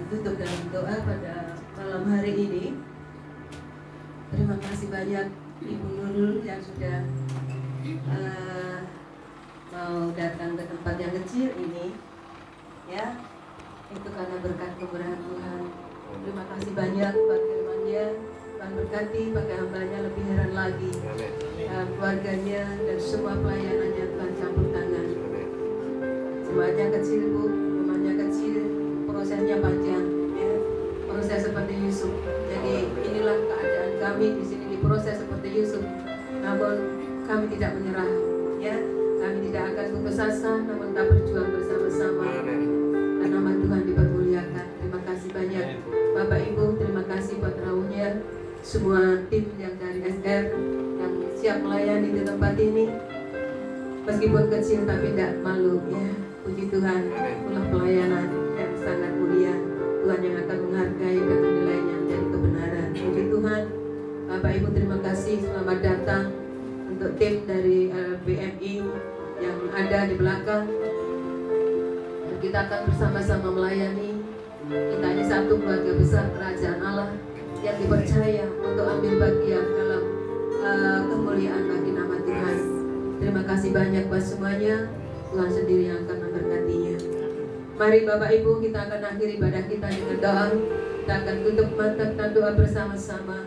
tutup dalam doa pada malam hari ini, terima kasih banyak Ibu Nurul yang sudah mau datang ke tempat yang kecil ini, ya, itu karena berkat kemurahan Tuhan. Terima kasih banyak buat firman-Nya. Tuhan berkati pakai hambanya lebih heran lagi, keluarganya dan semua pelayanannya Tuhan campur tangan. Semuanya kecil Bu, rumahnya kecil, prosesnya panjang, ya. Proses seperti Yusuf. Jadi inilah keadaan kami di sini, diproses seperti Yusuf. Namun kami tidak menyerah, ya. Kami tidak akan putus asa, namun kita berjuang bersama-sama. Dan nama Tuhan dipermuliakan. Terima kasih banyak Bapak Ibu, terima kasih buat Raunya, semua tim yang dari SR yang siap melayani di tempat ini. Meskipun kecil tapi tidak malu, ya. Puji Tuhan, itulah pelayanan yang sangat mulia. Tuhan yang akan menghargai dan menilainya menjadi kebenaran. Puji Tuhan, Bapak Ibu terima kasih, selamat datang untuk tim dari BMI yang ada di belakang. Dan kita akan bersama-sama melayani. Kita ini satu keluarga besar kerajaan Allah yang dipercaya untuk ambil bagian dalam kemuliaan bagi nama Tuhan. Terima kasih banyak buat semuanya. Tuhan sendiri yang akan memberkatinya. Mari Bapak Ibu, kita akan akhiri ibadah kita dengan doa. Kita akan tutup mata, kita doa bersama-sama.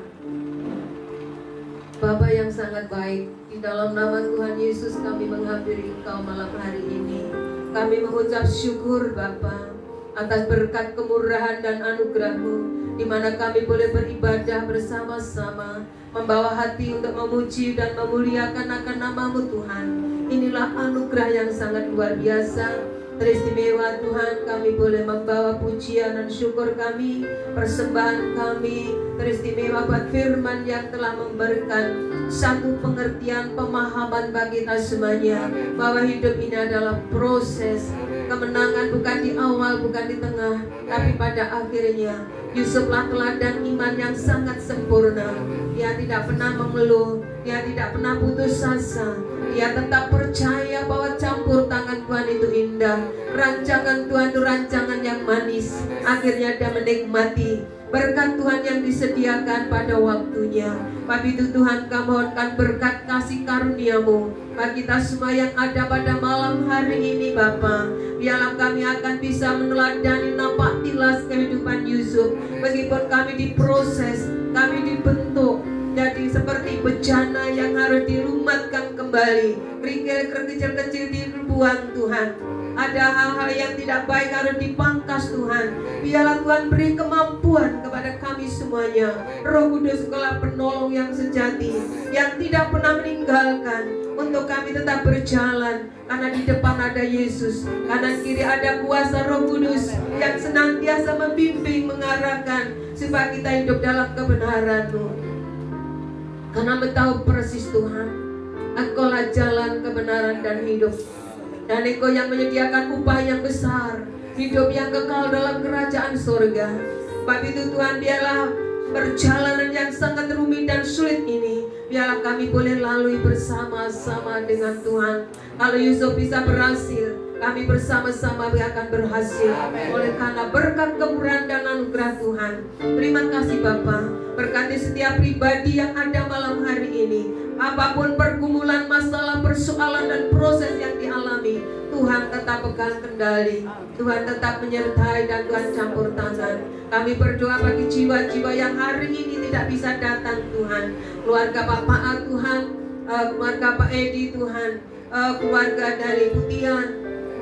Bapa yang sangat baik, di dalam nama Tuhan Yesus kami menghampiri Engkau malam hari ini. Kami mengucap syukur Bapa atas berkat kemurahan dan anugerah-Mu, di mana kami boleh beribadah bersama-sama, membawa hati untuk memuji dan memuliakan akan nama-Mu Tuhan. Inilah anugerah yang sangat luar biasa, teristimewa Tuhan. Kami boleh membawa pujian dan syukur kami, persembahan kami, teristimewa buat firman yang telah memberikan satu pengertian, pemahaman bagi kita semuanya, bahwa hidup ini adalah proses. Kemenangan bukan di awal, bukan di tengah, tapi pada akhirnya. Yusuflah teladan iman yang sangat sempurna. Dia tidak pernah mengeluh, dia tidak pernah putus asa. Dia tetap percaya bahwa campur tangan Tuhan itu indah. Rancangan Tuhan itu rancangan yang manis. Akhirnya dia menikmati berkat Tuhan yang disediakan pada waktunya. Bagi itu Tuhan kami mohonkan berkat kasih karunia-Mu bagi kita semua yang ada pada malam hari ini Bapa. Biarlah kami akan bisa meneladani nampak tilas kehidupan Yusuf. Meskipun kami diproses, kami dibentuk jadi seperti bejana yang harus dilumatkan kembali. Kerikil kecil-kecil dibuang Tuhan. Ada hal-hal yang tidak baik harus dipangkas Tuhan. Biarlah Tuhan beri kemampuan kepada kami semuanya. Roh Kudus Engkaulah penolong yang sejati, yang tidak pernah meninggalkan, untuk kami tetap berjalan. Karena di depan ada Yesus, kanan kiri ada kuasa Roh Kudus yang senantiasa membimbing, mengarahkan, supaya kita hidup dalam kebenaran-Mu. Karena Kami tahu persis Tuhan, Engkaulah jalan kebenaran dan hidup. Dan Engkau yang menyediakan upah yang besar, hidup yang kekal dalam kerajaan surga. Sebab itu Tuhan, biarlah perjalanan yang sangat rumit dan sulit ini, biarlah kami boleh lalui bersama-sama dengan Tuhan. Kalau Yusuf bisa berhasil, kami bersama-sama akan berhasil. Oleh karena berkat kemurahan dan anugerah Tuhan. Terima kasih Bapa. Berkati setiap pribadi yang ada malam hari ini. Apapun pergumulan, masalah, persoalan dan proses yang dialami, Tuhan tetap pegang kendali, Tuhan tetap menyertai, dan Tuhan campur tangan. Kami berdoa bagi jiwa-jiwa yang hari ini tidak bisa datang Tuhan. Keluarga Bapak A Tuhan, keluarga Pak Edi Tuhan, keluarga dari Putian,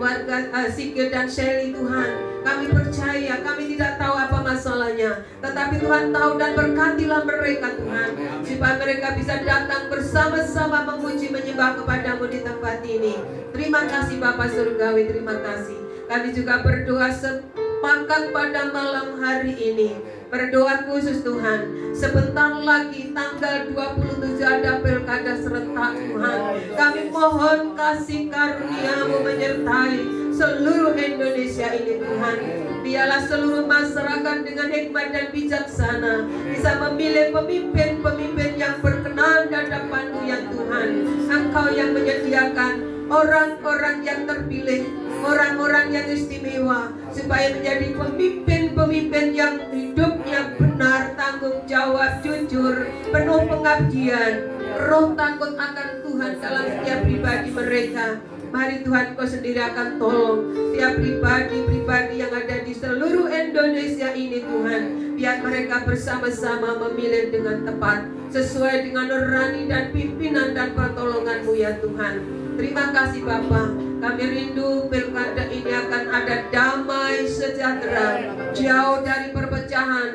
keluarga Sigil dan Shelly Tuhan. Kami percaya, kami tidak tahu apa masalahnya, tetapi Tuhan tahu, dan berkatilah mereka Tuhan, supaya mereka bisa datang bersama-sama memuji menyembah kepada-Mu di tempat ini. Terima kasih Bapa Surgawi, terima kasih. Kami juga berdoa sepakat pada malam hari ini. Berdoa khusus Tuhan, sebentar lagi tanggal 27 ada pilkada serentak Tuhan. Kami mohon kasih karunia-Mu menyertai seluruh Indonesia ini Tuhan. Biarlah seluruh masyarakat dengan hikmat dan bijaksana bisa memilih pemimpin-pemimpin yang berkenan di hadapan-Mu ya Tuhan. Engkau yang menyediakan orang-orang yang terpilih, orang-orang yang istimewa, supaya menjadi pemimpin-pemimpin yang hidupnya benar, tanggung jawab, jujur, penuh pengabdian, roh takut akan Tuhan dalam setiap pribadi mereka. Mari Tuhan, Kau sendiri akan tolong setiap pribadi-pribadi yang ada di seluruh Indonesia ini Tuhan. Biar mereka bersama-sama memilih dengan tepat, sesuai dengan nurani dan pimpinan dan pertolongan-Mu ya Tuhan. Terima kasih Bapa. Kami rindu pilkada ini akan ada damai sejahtera, jauh dari perpecahan,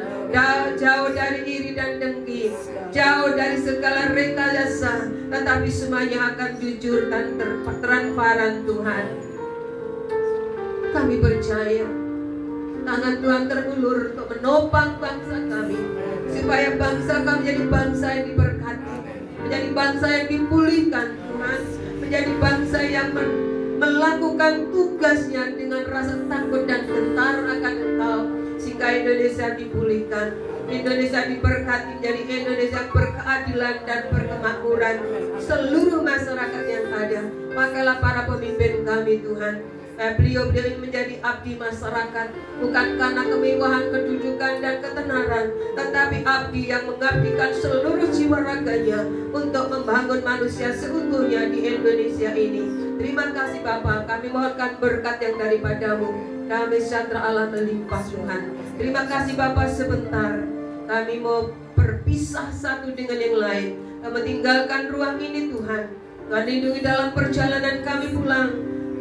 jauh dari iri dan dengki, jauh dari segala rekayasa, tetapi semuanya akan jujur dan transparan Tuhan. Kami percaya tangan Tuhan terulur untuk menopang bangsa kami, supaya bangsa kami menjadi bangsa yang diberkati, menjadi bangsa yang dipulihkan Tuhan, menjadi bangsa yang melakukan tugasnya dengan rasa takut dan gentar akan Engkau, sehingga Indonesia dipulihkan, Indonesia diberkati, menjadi Indonesia berkeadilan dan berkemakmuran seluruh masyarakat yang ada. Pakailah para pemimpin kami Tuhan. Beliau menjadi abdi masyarakat, bukan karena kemewahan, kedudukan dan ketenaran, tetapi abdi yang mengabdikan seluruh jiwa raganya untuk membangun manusia seutuhnya di Indonesia ini. Terima kasih Bapa, kami mohonkan berkat yang daripada-Mu, damai sejahtera Allah melimpah Tuhan. Terima kasih Bapa, sebentar kami mau berpisah satu dengan yang lain. Kami tinggalkan ruang ini Tuhan. Tuhan lindungi dalam perjalanan kami pulang,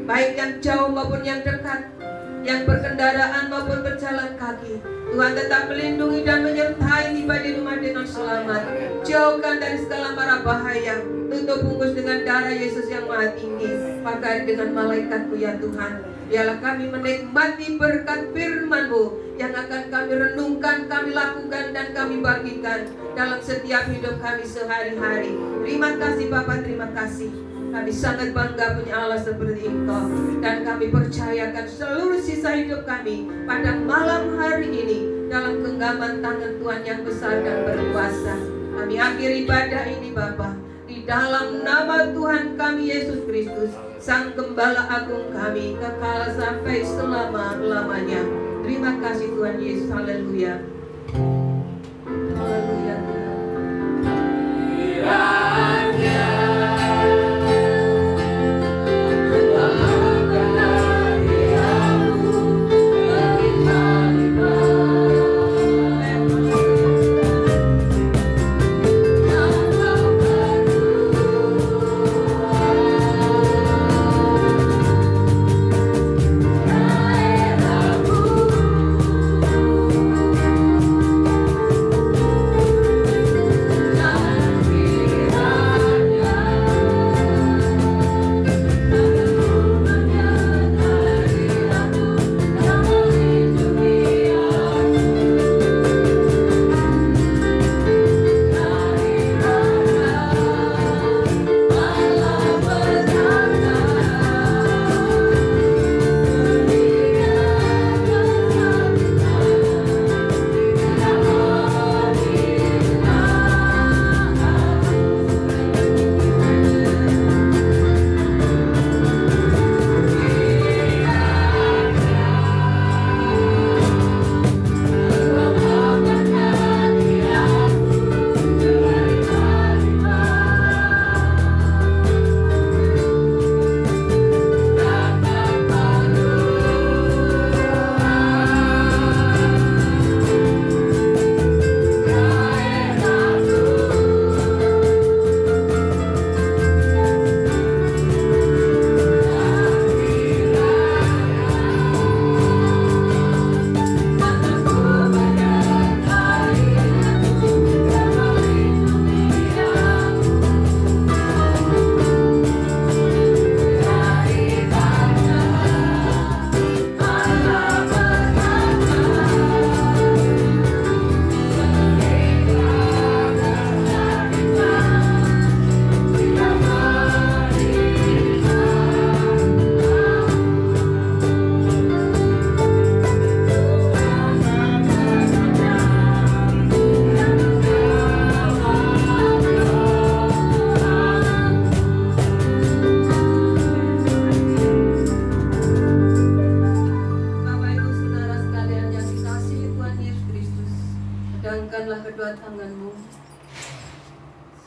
baik yang jauh maupun yang dekat, yang berkendaraan maupun berjalan kaki. Tuhan tetap melindungi dan menyertai tiba di rumah dengan selamat. Jauhkan dari segala mara bahaya. Tutup bungkus dengan darah Yesus yang maha tinggi. Pakai dengan malaikatmu ya Tuhan. Biarlah kami menikmati berkat firman-Mu yang akan kami renungkan, kami lakukan, dan kami bagikan dalam setiap hidup kami sehari-hari. Terima kasih Bapa, terima kasih. Kami sangat bangga punya Allah seperti Engkau. Dan kami percayakan seluruh sisa hidup kami pada malam hari ini dalam genggaman tangan Tuhan yang besar dan berkuasa. Kami akhiri ibadah ini Bapa, di dalam nama Tuhan kami Yesus Kristus, Sang Gembala Agung kami, kekal sampai selama-lamanya. Terima kasih Tuhan Yesus. Haleluya. Haleluya Tuhan.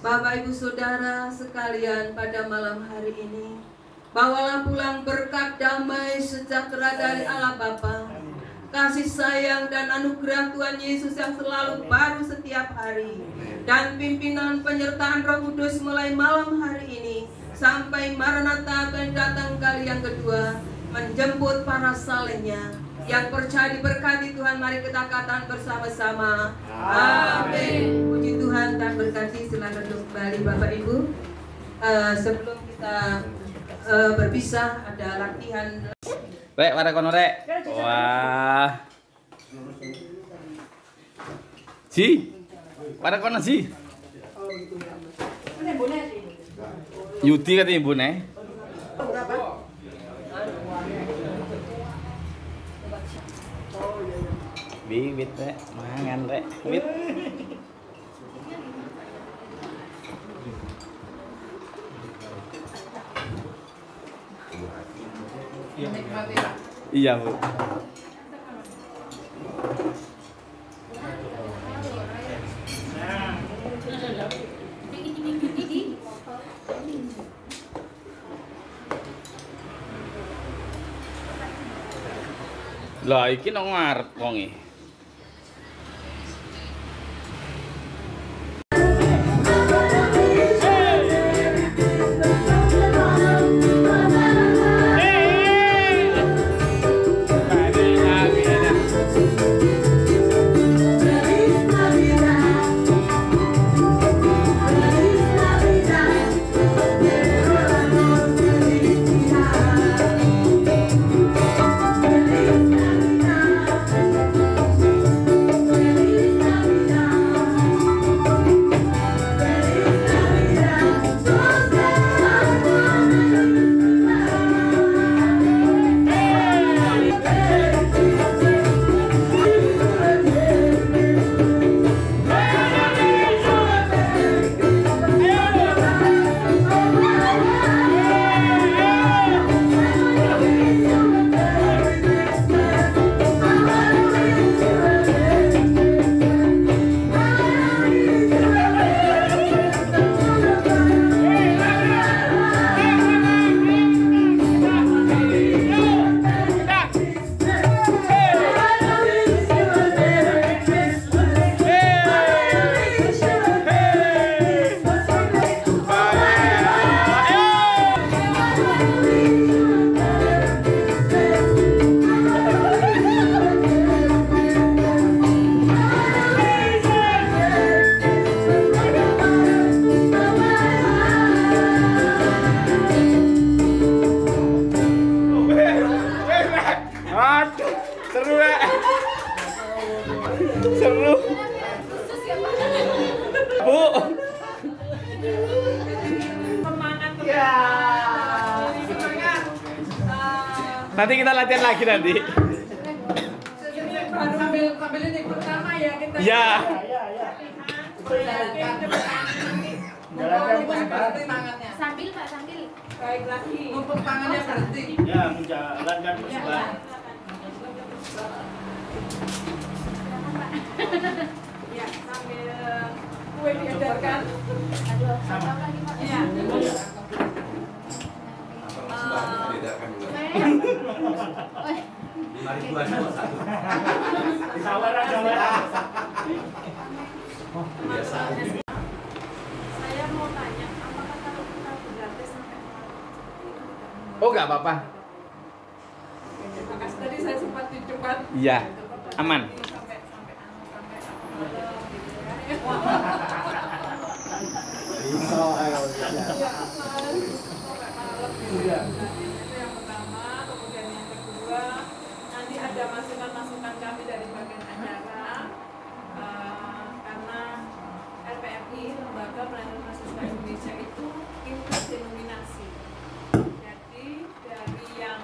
Bapak Ibu Saudara sekalian, pada malam hari ini bawalah pulang berkat damai sejahtera dari Allah Bapa, kasih sayang dan anugerah Tuhan Yesus yang selalu baru setiap hari, dan pimpinan penyertaan Roh Kudus mulai malam hari ini sampai Maranatha akan datang kali yang kedua menjemput para salehnya. Yang percaya diberkati Tuhan, mari kita katakan bersama-sama amin. Puji Tuhan dan berkati. Silakan duduk kembali Bapak Ibu. Sebelum kita berpisah, ada latihan. Rek, pada kono rek. Wah. Si. Pada kono si. Yudi katanya ibu nih. Wit rek, mangan rek, wit. Iya Bu. Lah iki nang ngarep wong e. Semangat. Ya. Nanti kita latihan lagi nanti. Baru sambil ini pertama ya kita. Ya. Sambil Pak, sambil. Baik lagi. Numpuk tangannya berhenti. Ya, menjalankan persembahan. Ya, sambil kue diedarkan. Ya. Saya mau tanya, apakah kalau kita berlatih sampai Oh, nggak apa-apa. terima kasih tadi saya sempat dicoba. Iya, aman. Sampai itu yang pertama, kemudian yang kedua nanti ada masukan-masukan kami dari bagian acara karena LPMI Lembaga Pelayanan Mahasiswa Indonesia itu interdenominasi. Jadi dari yang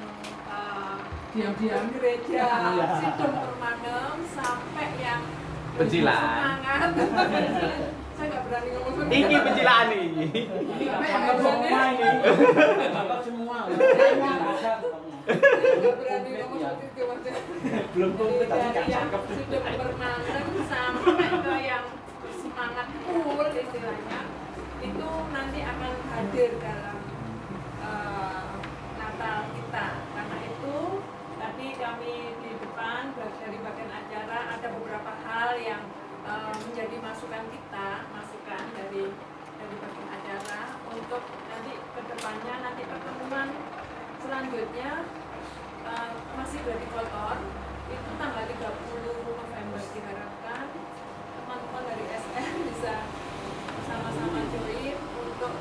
diam-diam gereja Sidon Permanem sampai yang Pecilaan. semangat. Saya nggak berani ngomong seperti Ini itu. pencilaan ini. Semua. Nggak berani ngomong seperti itu maksudnya. Belum komplit tapi Dari nggak yang cakep. sudah permanen sampai ke yang semangat full istilahnya itu nanti akan hadir dalam Natal kita. Karena itu tadi kami di depan dari bagian acara ada beberapa hal yang menjadi masukan kita, masukan dari bagian acara untuk nanti kedepannya nanti pertemuan selanjutnya masih dari kotor itu tanggal 30 November diharapkan teman-teman dari SM bisa sama-sama join untuk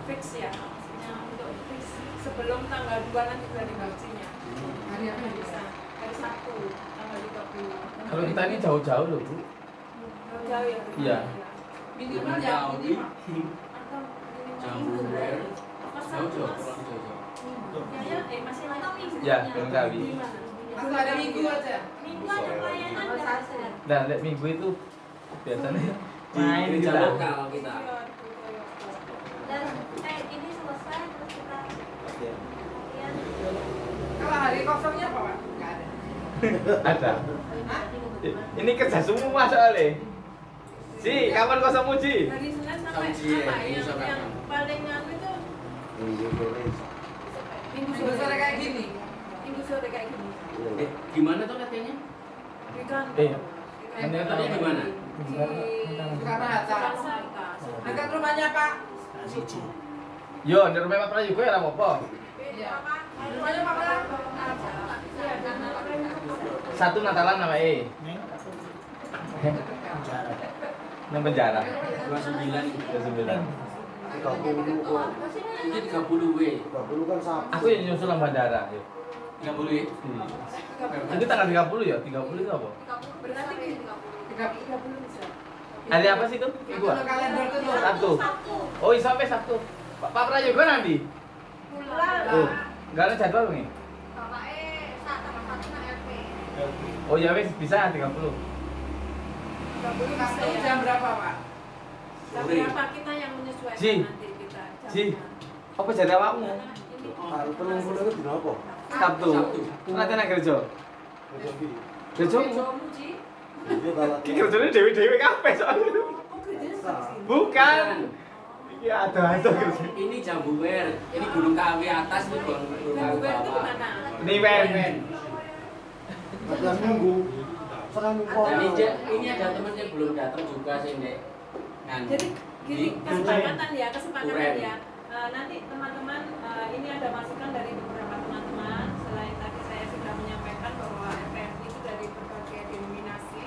fix ya, maksudnya untuk fix sebelum tanggal 2 nanti dari bakcinya. Hari apa bisa? Hari Sabtu tanggal 30. Kalau kita ini jauh-jauh loh, Bu. Jauh ya? Iya. Minimal ya, minimal. Atau minimal. Masih lama minggu. Ya, Lengkawi. Aku ada minggu aja. Minggu ada pelayanan dan Dan lihat minggu itu biasanya main di kita. lokal kita. dan ini selesai terus kita latihan. Kalau hari kosongnya apa, Pak? Nggak ada. Ada. Ini kerja semua soalnya. Si, kapan kosongmu, Ji? Dari Senin sampai Sampai apa Minggu sampai yang apa? paling nganu itu minggu Minggu sore kayak gini. Minggu sore kayak gini. Gimana tuh latihannya? Di kantor. Ini Kantornya di mana? Soekarno Hatta. Dekat rumahnya Pak. Yo, di rumah Pak Prayogo ya apa-apa. Iya. Rumahnya Pak Prayogo. Satu Natalan namanya. Nang penjara. 29. 29. Ini 30 W. Aku yang nyusul nang bandara. Yuk. 30 W. Itu tanggal 30 ya? 30 itu apa? Berarti 30 bisa. Hari apa sih itu? Minggu. Kalau kalender itu tuh. Sabtu. Oh, sampai Sabtu. Pak Prayogo nanti. Pulang. Oh, enggak ada jadwal nih. Oh ya wes bisa 30. 30 bisa Sabtu ya. jam berapa, Pak? Jam berapa kita yang menyesuaikan Ji. nanti kita. Si, apa jadi awakmu? Sabtu. Nanti nang kerja. Kerja? Ji. Ki kerjane dewe-dewe kabeh soalnya. Oh, kerjanya sini. Bukan. Iya, ada kerja. Ini Jambuwer. Ini Gunung Kawi atas nih, Gunung Kawi Jambuwer itu bawah. gimana? Niwen. Ini ada teman yang belum datang juga sih, Nek. Jadi gini kesepakatan ya, Uren. ya. Nanti teman-teman ini ada masukan dari beberapa teman-teman. Selain tadi saya sudah menyampaikan bahwa FPMI itu dari berbagai denominasi.